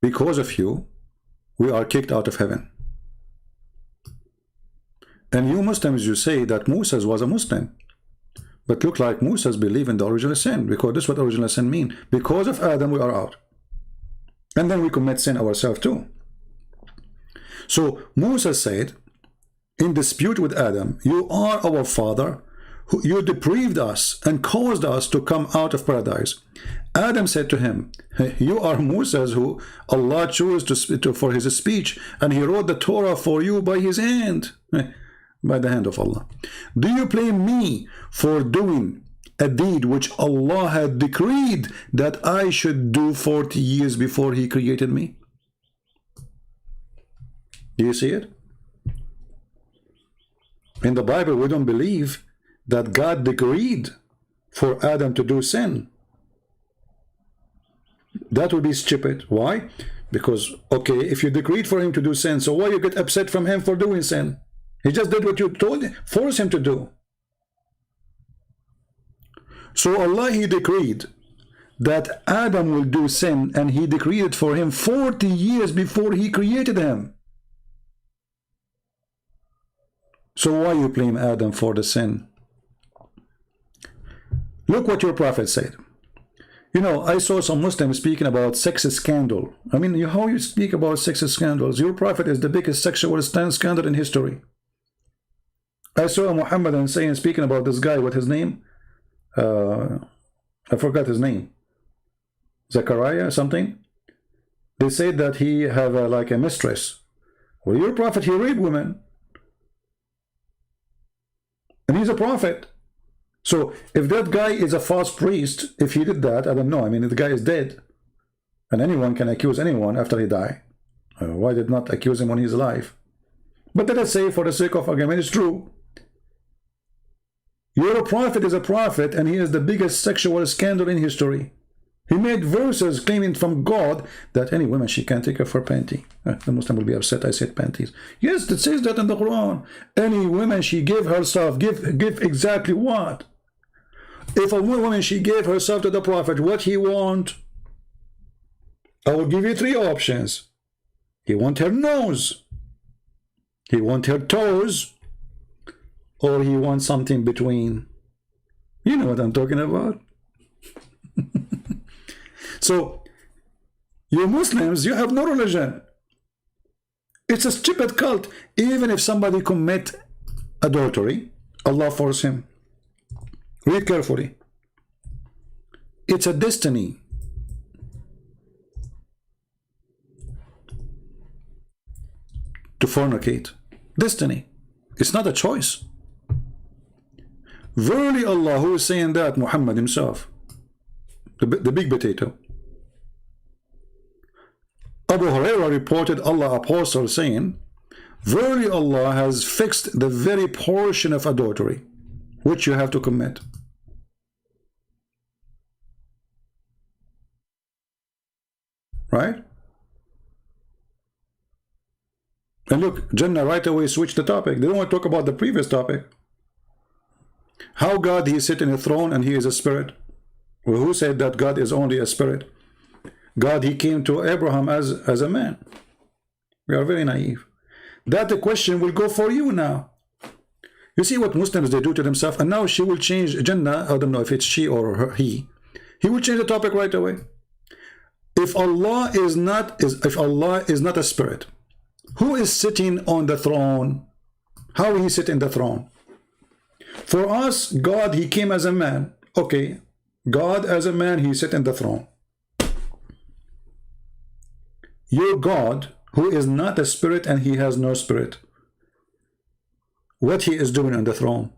we are kicked out of heaven. And you Muslims, you say that Moses was a Muslim, but look like Moses believed in the original sin, because this is what original sin mean. Because of Adam, we are out, and then we commit sin ourselves too. So Moses said, in dispute with Adam, you are our father, you deprived us and caused us to come out of paradise. Adam said to him, you are Moses, who Allah chose for his speech, and he wrote the Torah for you by his hand, by the hand of Allah. Do you blame me for doing a deed which Allah had decreed that I should do 40 years before he created me? Do you see it? In the Bible, we don't believe that God decreed for Adam to do sin. That would be stupid. Why? Because, okay, if you decreed for him to do sin, so why you get upset from him for doing sin? He just did what you told him, forced him to do. So Allah, he decreed that Adam will do sin, and he decreed it for him 40 years before he created him. So why you blame Adam for the sin? Look what your prophet said. You know, I saw some Muslims speaking about sex scandal. I mean, how you speak about sex scandals? Your prophet is the biggest sexual scandal in history. I saw a Muhammadan saying, speaking about this guy, what his name? I forgot his name. Zachariah something. They said that he have like a mistress. Well, your prophet, he raped women. And he's a prophet. So if that guy is a false priest, if he did that, I don't know. I mean, the guy is dead, and anyone can accuse anyone after he die. Why did not accuse him when he's alive? But let us say, for the sake of argument, it's true. Your prophet is a prophet, and he is the biggest sexual scandal in history. He made verses claiming from God that any woman, she can take off her panty. The Muslim will be upset I said panties. Yes, it says that in the Quran. Any woman, she give herself, give exactly what? If a woman, she gave herself to the prophet, what he want? I will give you three options. He want her nose, he want her toes, or he wants something between. You know what I'm talking about. So, you Muslims, you have no religion. It's a stupid cult. Even if somebody commit adultery, Allah force him. Read carefully. It's a destiny. to fornicate. Destiny. It's not a choice. Verily Allah, who is saying that? Muhammad himself, the big potato. Abu Hurairah reported Allah apostle saying, verily Allah has fixed the very portion of adultery which you have to commit. Right? And look, Jannah right away switched the topic. They don't want to talk about the previous topic. How God, he is sitting in a throne and he is a spirit. Well, who said that God is only a spirit? God, he came to Abraham as a man. We are very naive. That the question will go for you now. You see what Muslims they do to themselves, and now she will change Jannah. I don't know if it's she or her, he will change the topic right away. If Allah is not a spirit, who is sitting on the throne? How will he sit in the throne? For us, God, he came as a man. Okay, God as a man, he sit in the throne. Your God, who is not a spirit and he has no spirit, what he is doing on the throne?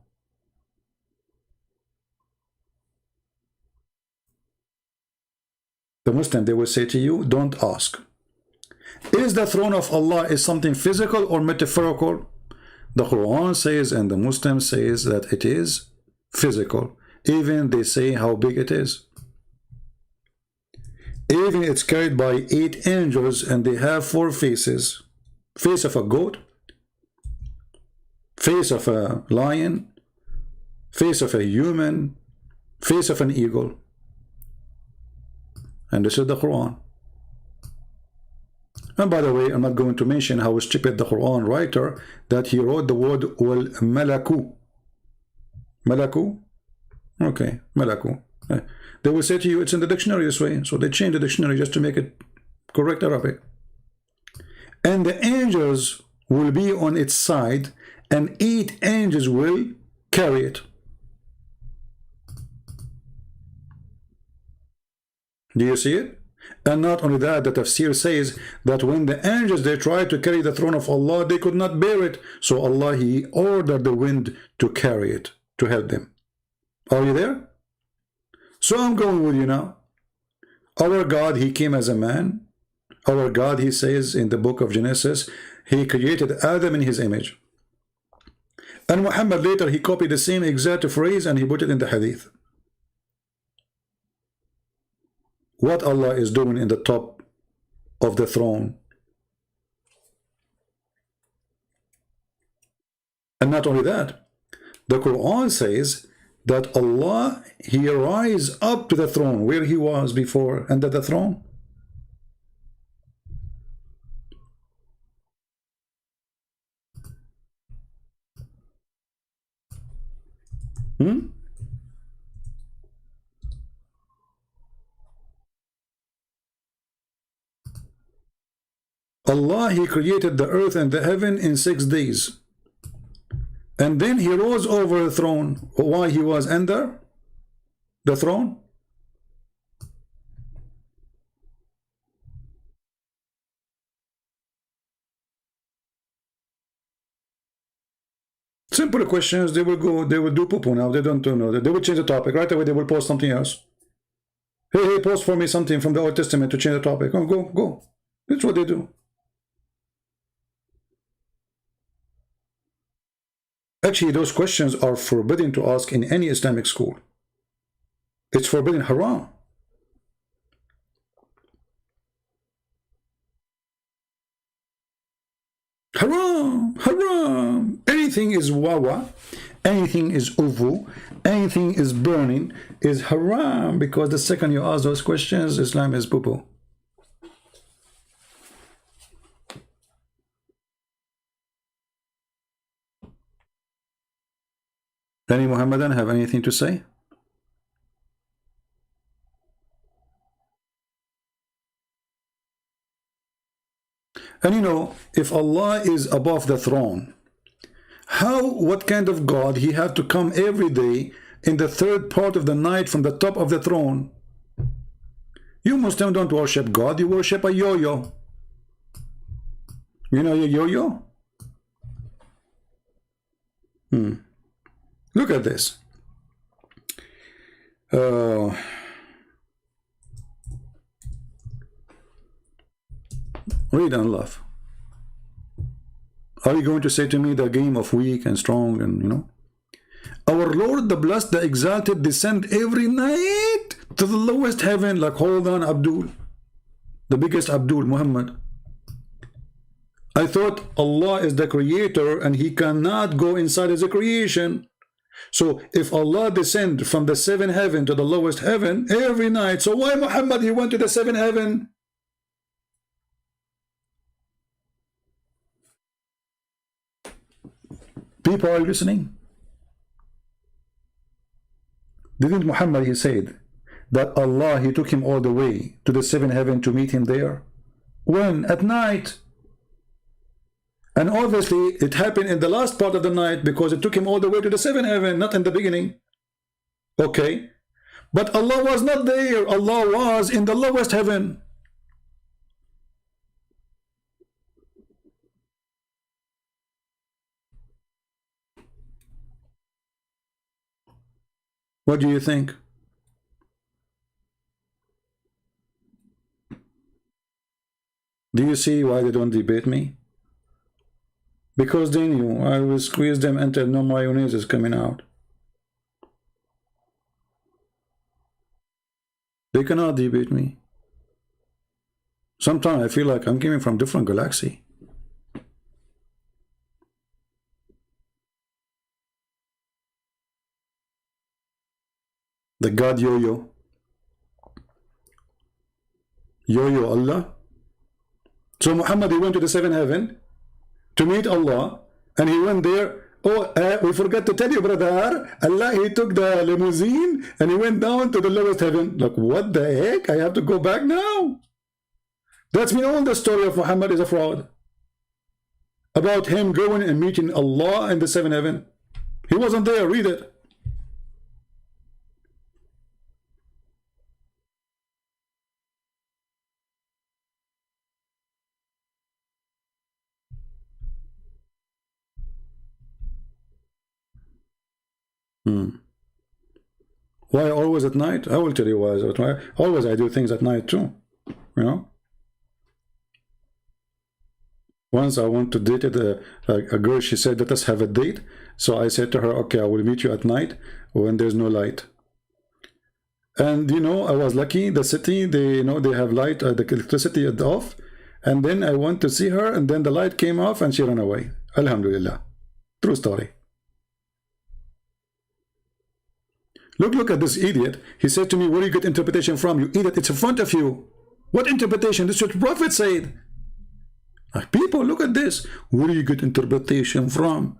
The Muslim, they will say to you, don't ask. Is the throne of Allah is something physical or metaphorical? The Quran says and the Muslim says that it is physical. Even they say how big it is. Even it's carried by 8 angels and they have 4 faces. Face of a goat, face of a lion, face of a human, face of an eagle. And this is the Quran. And by the way, I'm not going to mention how stupid the Quran writer that he wrote the word wal malaku. Malaku? Okay, malaku. They will say to you it's in the dictionary this way, so they change the dictionary just to make it correct Arabic. And the angels will be on its side, and 8 angels will carry it. Do you see it? And not only that, the tafsir says that when the angels they tried to carry the throne of Allah, they could not bear it. So Allah, he ordered the wind to carry it, to help them. Are you there? So I'm going with you now. Our God, he came as a man. Our God, he says in the book of Genesis, he created Adam in his image. And Muhammad later, he copied the same exact phrase and he put it in the hadith. What Allah is doing in the top of the throne. And not only that, the Quran says that Allah, he rise up to the throne where he was before, under the throne. Allah, he created the earth and the heaven in 6 days. And then he rose over the throne. Why he was under the throne? Simple questions. They will go, they will do poo-poo now. They don't know. They will change the topic. Right away they will post something else. Hey, post for me something from the Old Testament to change the topic. Oh, go. That's what they do. Actually, those questions are forbidden to ask in any Islamic school. It's forbidden, haram. Haram. Anything is wawa, anything is uvu, anything is burning is haram, because the second you ask those questions, Islam is poo-poo. Any Muhammadan have anything to say? And you know, if Allah is above the throne, what kind of God he have to come every day in the 3rd part of the night from the top of the throne? You Muslims don't worship God, you worship a yo-yo. You know your yo-yo? Look at this. Read and laugh. Are you going to say to me the game of weak and strong and, you know? Our Lord, the Blessed, the Exalted, descend every night to the lowest heaven. Like, hold on, Abdul. The biggest Abdul, Muhammad. I thought Allah is the creator and he cannot go inside his creation. So if Allah descend from the seventh heaven to the lowest heaven every night, so why Muhammad, he went to the seventh heaven? People are listening. Didn't Muhammad, he said that Allah, he took him all the way to the seventh heaven to meet him there? When? At night. And obviously it happened in the last part of the night because it took him all the way to the seventh heaven, not in the beginning. Okay. But Allah was not there. Allah was in the lowest heaven. What do you think? Do you see why they don't debate me? Because they knew I will squeeze them until no mayonnaise is coming out. They cannot debate me. Sometimes I feel like I'm coming from different galaxy. The God Yo-Yo. Yo-Yo Allah. So Muhammad, he went to the seventh heaven to meet Allah, and he went there. Oh, we forgot to tell you, brother, Allah, he took the limousine and he went down to the lowest heaven. Like, what the heck? I have to go back now. That's mean all the story of Muhammad is a fraud. About him going and meeting Allah in the seventh heaven. He wasn't there. Read it. Why always at night? I will tell you why. Always I do things at night too. You know? Once I went to date a girl, she said, let us have a date. So I said to her, okay, I will meet you at night when there's no light. And you know, I was lucky, the city, they, you know, they have light, the electricity off. And then I went to see her, and then the light came off and she ran away. Alhamdulillah. True story. Look at this idiot. He said to me, where do you get interpretation from? You idiot, it's in front of you. What interpretation? This is what the Prophet said. Like, people, look at this. Where do you get interpretation from?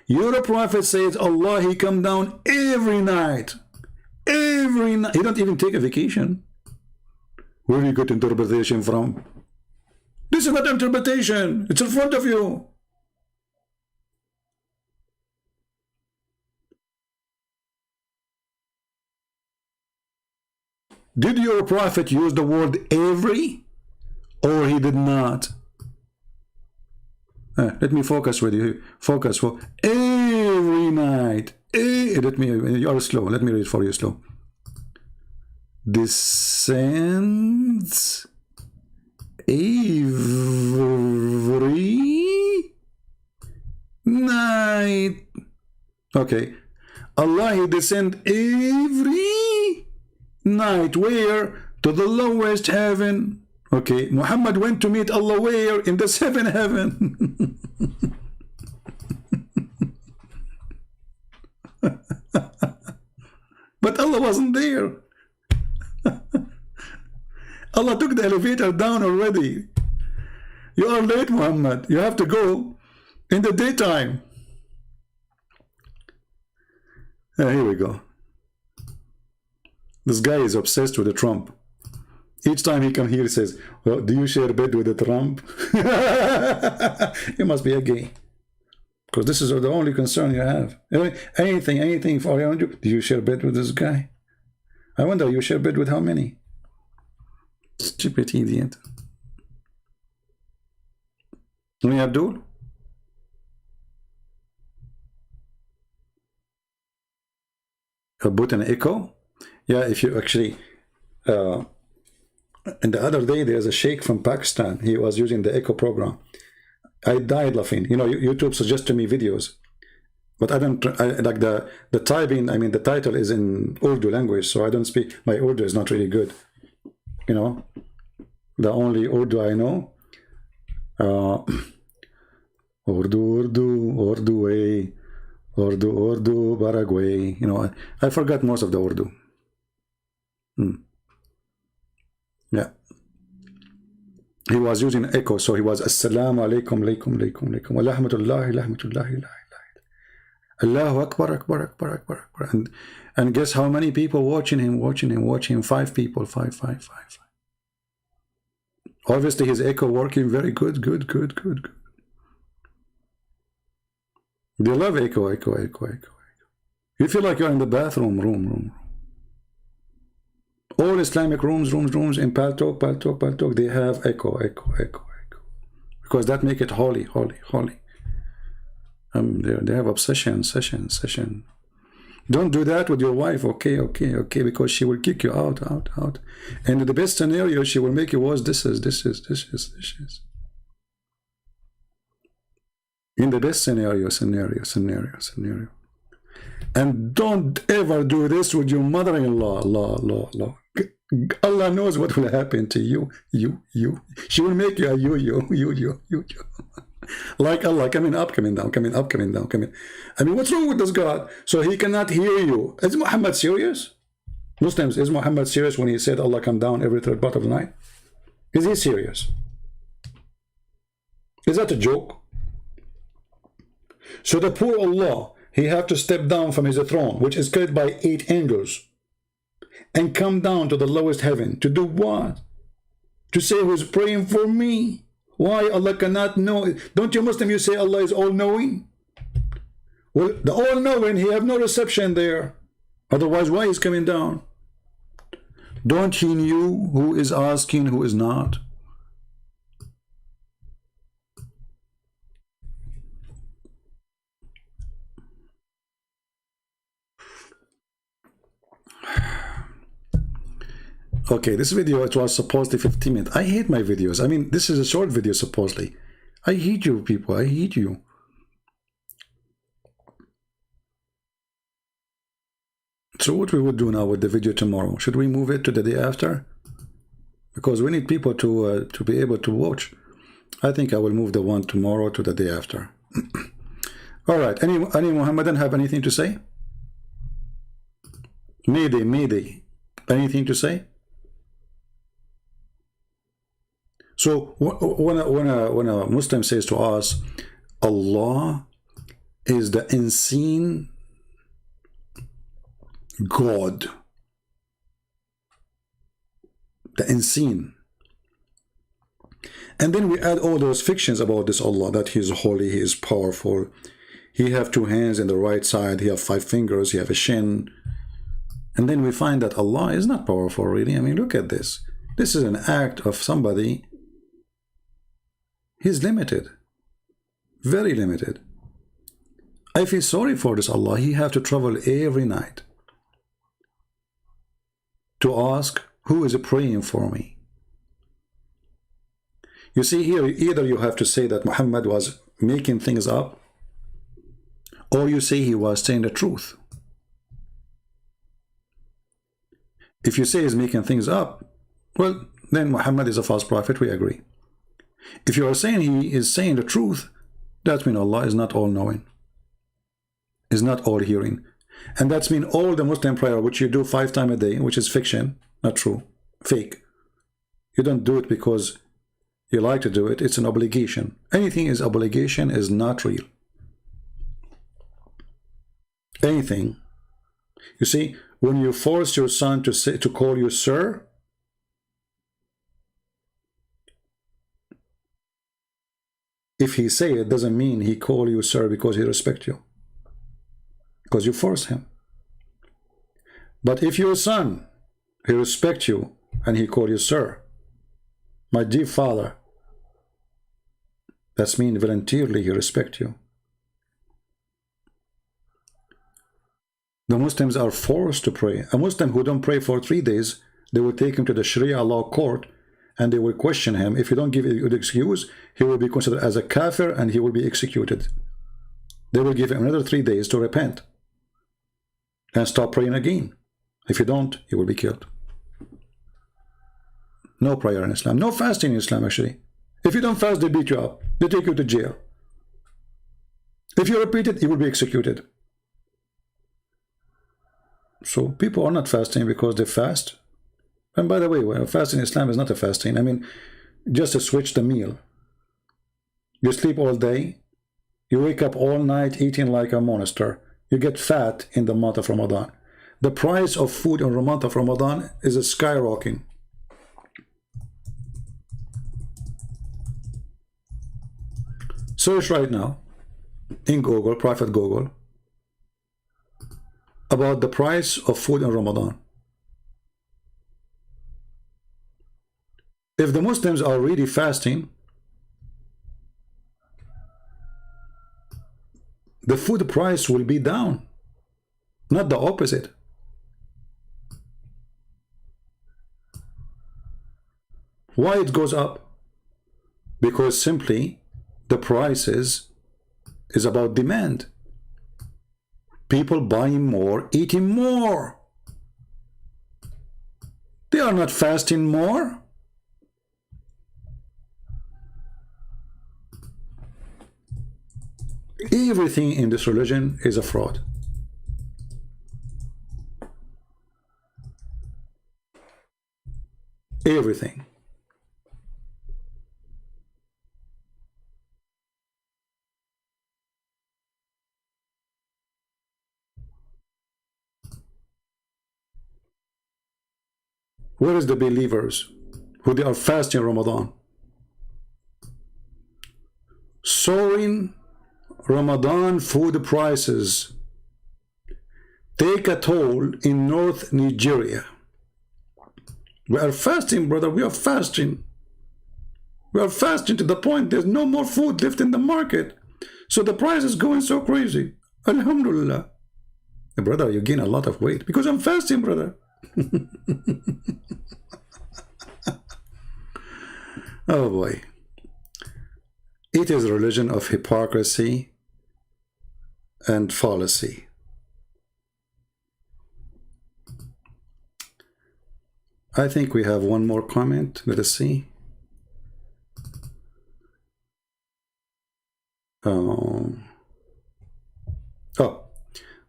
Your Prophet says Allah, he come down every night. Every night. He don't even take a vacation. Where do you get interpretation from? This is not interpretation. It's in front of you. Did your Prophet use the word every, or he did not? Let me focus with you. Focus for every night. Let me, you are slow. Let me read for you slow. Descends every night. Okay. Allah, he descend every night. Where? To the lowest heaven. Okay, Muhammad went to meet Allah where? In the seventh heaven. But Allah wasn't there. Allah took the elevator down already. You are late, Muhammad. You have to go in the daytime. Here we go. This guy is obsessed with the Trump. Each time he come here, he says, well, do you share bed with the Trump? You must be a gay. Because this is the only concern you have. Anything for around you. Do you share bed with this guy? I wonder, you share bed with how many? Stupid idiot. Me, Abdul? put an echo. Yeah, if you actually and the other day there's a sheikh from Pakistan, he was using the echo program. I died laughing. You know, YouTube suggested me videos, but I don't like the typing. I mean, the title is in Urdu language, so I don't speak. My Urdu is not really good. You know, the only Urdu I know, Urdu way, Urdu Paraguay. You know, I forgot most of the Urdu. Yeah. He was using echo, so he was Assalamu alaikum, alaikum, alaikum, alaikum, wa rahmatullahi, rahmatullahi, Allahu Akbar, Akbar, Akbar, Akbar, Akbar. And guess how many people watching him? 5 people, 5. Obviously his echo working very good. They love echo. You feel like you're in the bathroom, room. All Islamic rooms in Paltalk, they have echo. Because that make it holy. They have obsession, session. Don't do that with your wife, okay, because she will kick you out. And in the best scenario, she will make you worse. This is. In the best scenario. And don't ever do this with your mother-in-law. Law. Allah knows what will happen to you. She will make you a you. Like Allah, coming up, coming down. I mean, what's wrong with this God? So he cannot hear you. Is Muhammad serious? Muslims, is Muhammad serious when he said Allah come down every third part of the night? Is he serious? Is that a joke? So the poor Allah, he have to step down from his throne, which is carried by 8 angels, and come down to the lowest heaven to do what? To say who's praying for me. Why Allah cannot know? Don't you Muslim, you say Allah is all-knowing? Well, the all-knowing, he have no reception there. Otherwise, why is coming down? Don't he knew who is asking, who is not? Okay, this video, it was supposedly 15 minutes. I hate my videos. I mean, this is a short video, supposedly. I hate you, people. I hate you. So what we would do now with the video tomorrow? Should we move it to the day after? Because we need people to be able to watch. I think I will move the one tomorrow to the day after. All right. Any Muhammadan have anything to say? Mayday. Anything to say? So when a Muslim says to us, Allah is the unseen God, the unseen, and then we add all those fictions about this Allah, that he is holy, he is powerful, he have 2 hands in the right side, he have 5 fingers, he have a shin, and then we find that Allah is not powerful really. I mean, look at this. This is an act of somebody. He's limited, very limited. I feel sorry for this Allah. He have to travel every night to ask, who is praying for me? You see here, either you have to say that Muhammad was making things up, or you say he was saying the truth. If you say he's making things up, well, then Muhammad is a false prophet, we agree. If you are saying he is saying the truth, that means Allah is not all-knowing, is not all-hearing. And that's mean all the Muslim prayer, which you do 5 times a day, which is fiction, not true, fake. You don't do it because you like to do it. It's an obligation. Anything is obligation is not real. Anything. You see, when you force your son to call you sir, if he say it, doesn't mean he call you sir because he respect you, because you force him. But if your son, he respect you and he call you sir, my dear father, that's mean voluntarily he respect you. The Muslims are forced to pray. A Muslim who don't pray for 3 days, they will take him to the Sharia law court and they will question him. If you don't give a good excuse, he will be considered as a kafir and he will be executed. They will give him another 3 days to repent and stop praying again. If you don't, you will be killed. No prayer in Islam. No fasting in Islam, actually. If you don't fast, they beat you up. They take you to jail. If you repeat it, you will be executed. So people are not fasting because they fast. And by the way, well, fasting in Islam is not a fasting. I mean, just to switch the meal. You sleep all day. You wake up all night eating like a monster. You get fat in the month of Ramadan. The price of food in the month of Ramadan is skyrocketing. Search right now in Google, private Google, about the price of food in Ramadan. If the Muslims are really fasting, the food price will be down, not the opposite. Why it goes up? Because simply the prices is about demand. People buying more, eating more. They are not fasting more. Everything in this religion is a fraud. Everything. Where is the believers who they are fasting Ramadan? Soaring Ramadan food prices take a toll in North Nigeria. We are fasting, brother. We are fasting. We are fasting to the point there's no more food left in the market. So the price is going so crazy. Alhamdulillah. Brother, you gain a lot of weight because I'm fasting, brother. Oh boy. It is a religion of hypocrisy and fallacy. I think we have one more comment. Let us see. Oh,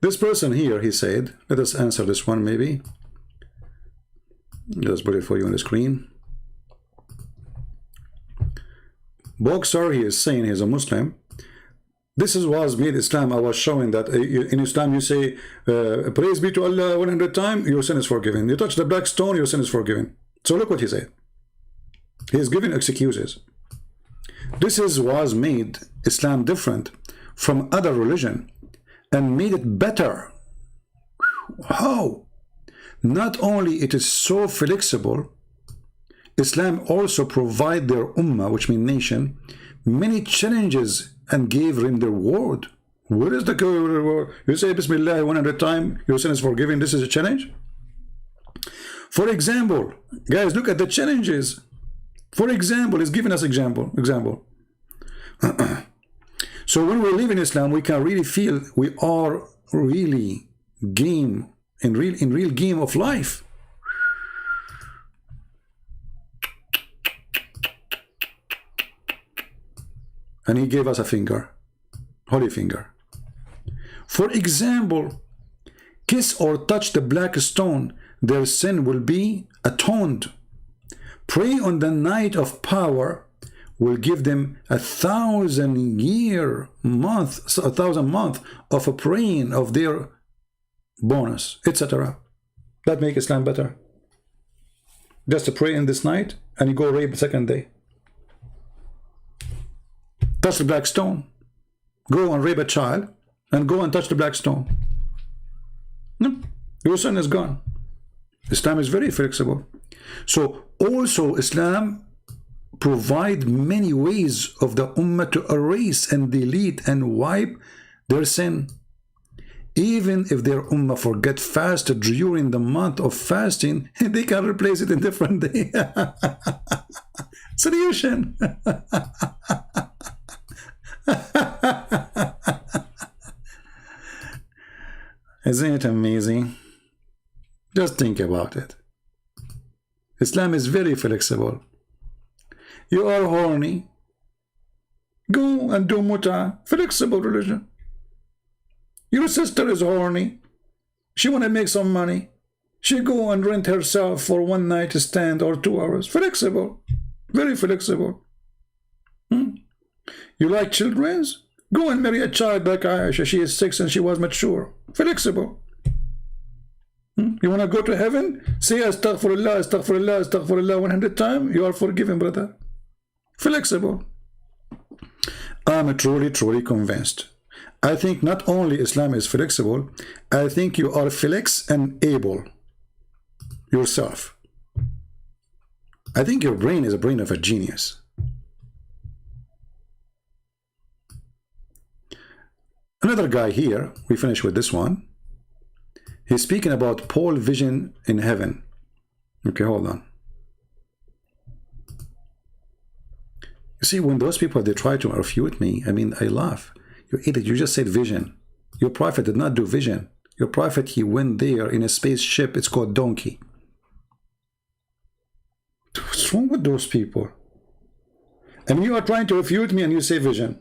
this person here, he said, let us answer this one maybe. Just put it for you on the screen. Boxer, he is saying he's a Muslim. This was made Islam. I was showing that in Islam you say, praise be to Allah 100 times, your sin is forgiven. You touch the black stone, your sin is forgiven. So look what he said. He is giving excuses. This was made Islam different from other religion and made it better. How? Not only it is so flexible, Islam also provide their ummah, which means nation, many challenges and gave them the reward. Where is the reward? You say Bismillah 100 times, your sin is forgiven. This is a challenge. For example, guys, look at the challenges. For example, he's giving us example. So when we live in Islam, we can really feel we are really in real game of life. And he gave us a finger, holy finger. For example, kiss or touch the black stone, their sin will be atoned. Pray on the night of power will give them 1,000 month of a praying of their bonus, etc. That make Islam better. Just to pray in this night and you go rape the second day. Touch the black stone. Go and rape a child and go and touch the black stone. No, your sin is gone. Islam is very flexible. So also Islam provide many ways of the ummah to erase and delete and wipe their sin. even if their ummah forget fast during the month of fasting, they can replace it in different day. Solution. Isn't it amazing? Just think about it. Islam is very flexible. You are horny, go and do muta. Flexible religion. Your sister is horny, she want to make some money, she go and rent herself for one night stand or 2 hours. Flexible. Very flexible. You like children's? Go and marry a child like Aisha. She is 6 and she was mature. Flexible. You want to go to heaven? Say astaghfirullah, astaghfirullah, astaghfirullah 100 times. You are forgiven, brother. Flexible. I'm truly convinced. I think not only Islam is flexible, I think you are flex and able yourself. I think your brain is a brain of a genius. Another guy here, we finish with this one. He's speaking about Paul vision in heaven. Okay, hold on. You see, when those people, they try to refute me, I mean, I laugh. You idiot, you just said vision. Your prophet did not do vision. Your prophet, he went there in a spaceship. It's called donkey. What's wrong with those people? And you are trying to refute me and you say vision.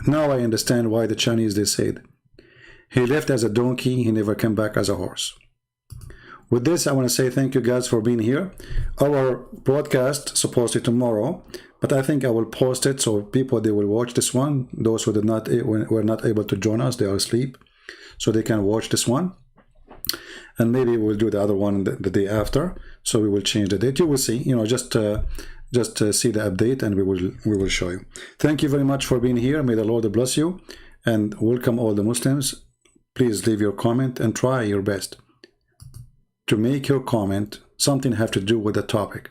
Now I understand why the Chinese, they said, he left as a donkey, he never came back as a horse. With this, I want to say thank you guys for being here. Our broadcast supposed to be tomorrow, but I think I will post it so people, they will watch this one. Those who did not, were not able to join us, they are asleep, so they can watch this one. And maybe we'll do the other one the day after, so we will change the date. You will see, you know, just see the update and we will show you. Thank you very much for being here. May the Lord bless you, and welcome all the Muslims. Please leave your comment and try your best to make your comment something have to do with the topic.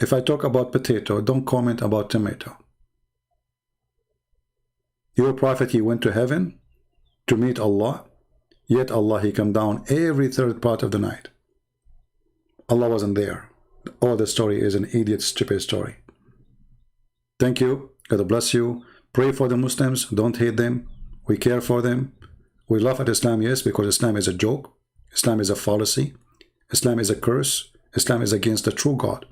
If I talk about potato, don't comment about tomato. Your prophet, he went to heaven to meet Allah, yet Allah, he come down every third part of the night. Allah wasn't there. All the story is an idiot, stupid story. Thank you. God bless you. Pray for the Muslims. Don't hate them. We care for them. We laugh at Islam, yes, because Islam is a joke. Islam is a fallacy. Islam is a curse. Islam is against the true God.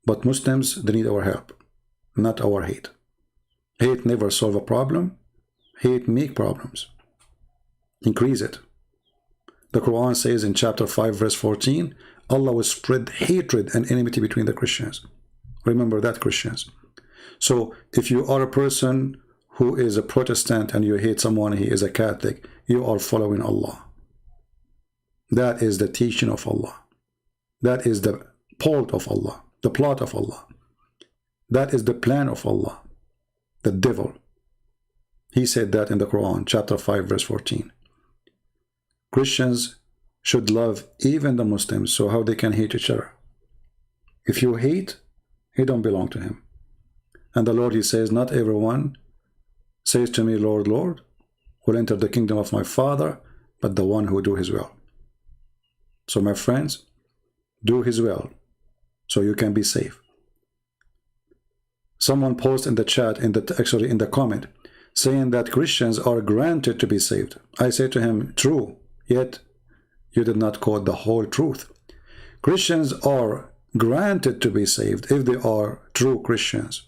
But Muslims, they need our help, not our hate. Hate never solve a problem. Hate make problems. Increase it. The Quran says in chapter 5 verse 14, Allah will spread hatred and enmity between the Christians. Remember that, Christians. So if you are a person who is a Protestant and you hate someone, he is a Catholic, you are following Allah. That is the teaching of Allah. That is the plot of Allah. The plot of Allah. That is the plan of Allah. The devil. He said that in the Quran, chapter 5, verse 14. Christians should love even the Muslims, so how they can hate each other. If you hate, you don't belong to him. And the Lord, he says, not everyone says to me, Lord, Lord, will enter the kingdom of my Father, but the one who do his will. So my friends, do his will, so you can be safe. Someone posted in the chat, actually in the comment, saying that Christians are granted to be saved. I say to him, true, yet you did not quote the whole truth. Christians are granted to be saved if they are true Christians.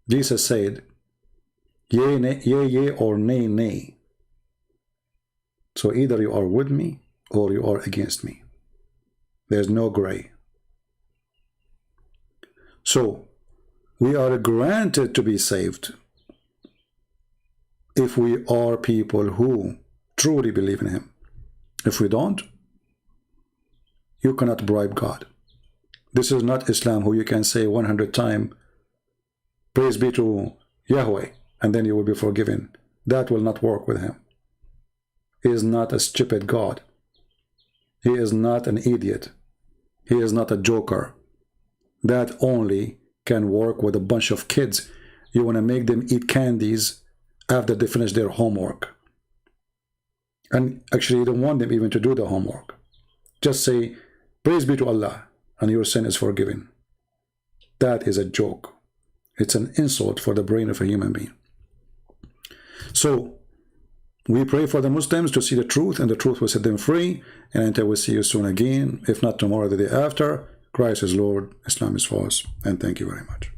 Jesus said, yea, nay, yea, or nay, nay. So either you are with me or you are against me. There's no gray. So we are granted to be saved if we are people who truly believe in him. If we don't, you cannot bribe God. This is not Islam who you can say 100 times, praise be to Yahweh, and then you will be forgiven. That will not work with him. He is not a stupid God. He is not an idiot. He is not a joker. That only can work with a bunch of kids. You want to make them eat candies after they finish their homework. And actually, you don't want them even to do the homework. Just say, praise be to Allah, and your sin is forgiven. That is a joke. It's an insult for the brain of a human being. So, we pray for the Muslims to see the truth, and the truth will set them free. And until we see you soon again, if not tomorrow, the day after, Christ is Lord, Islam is false. And thank you very much.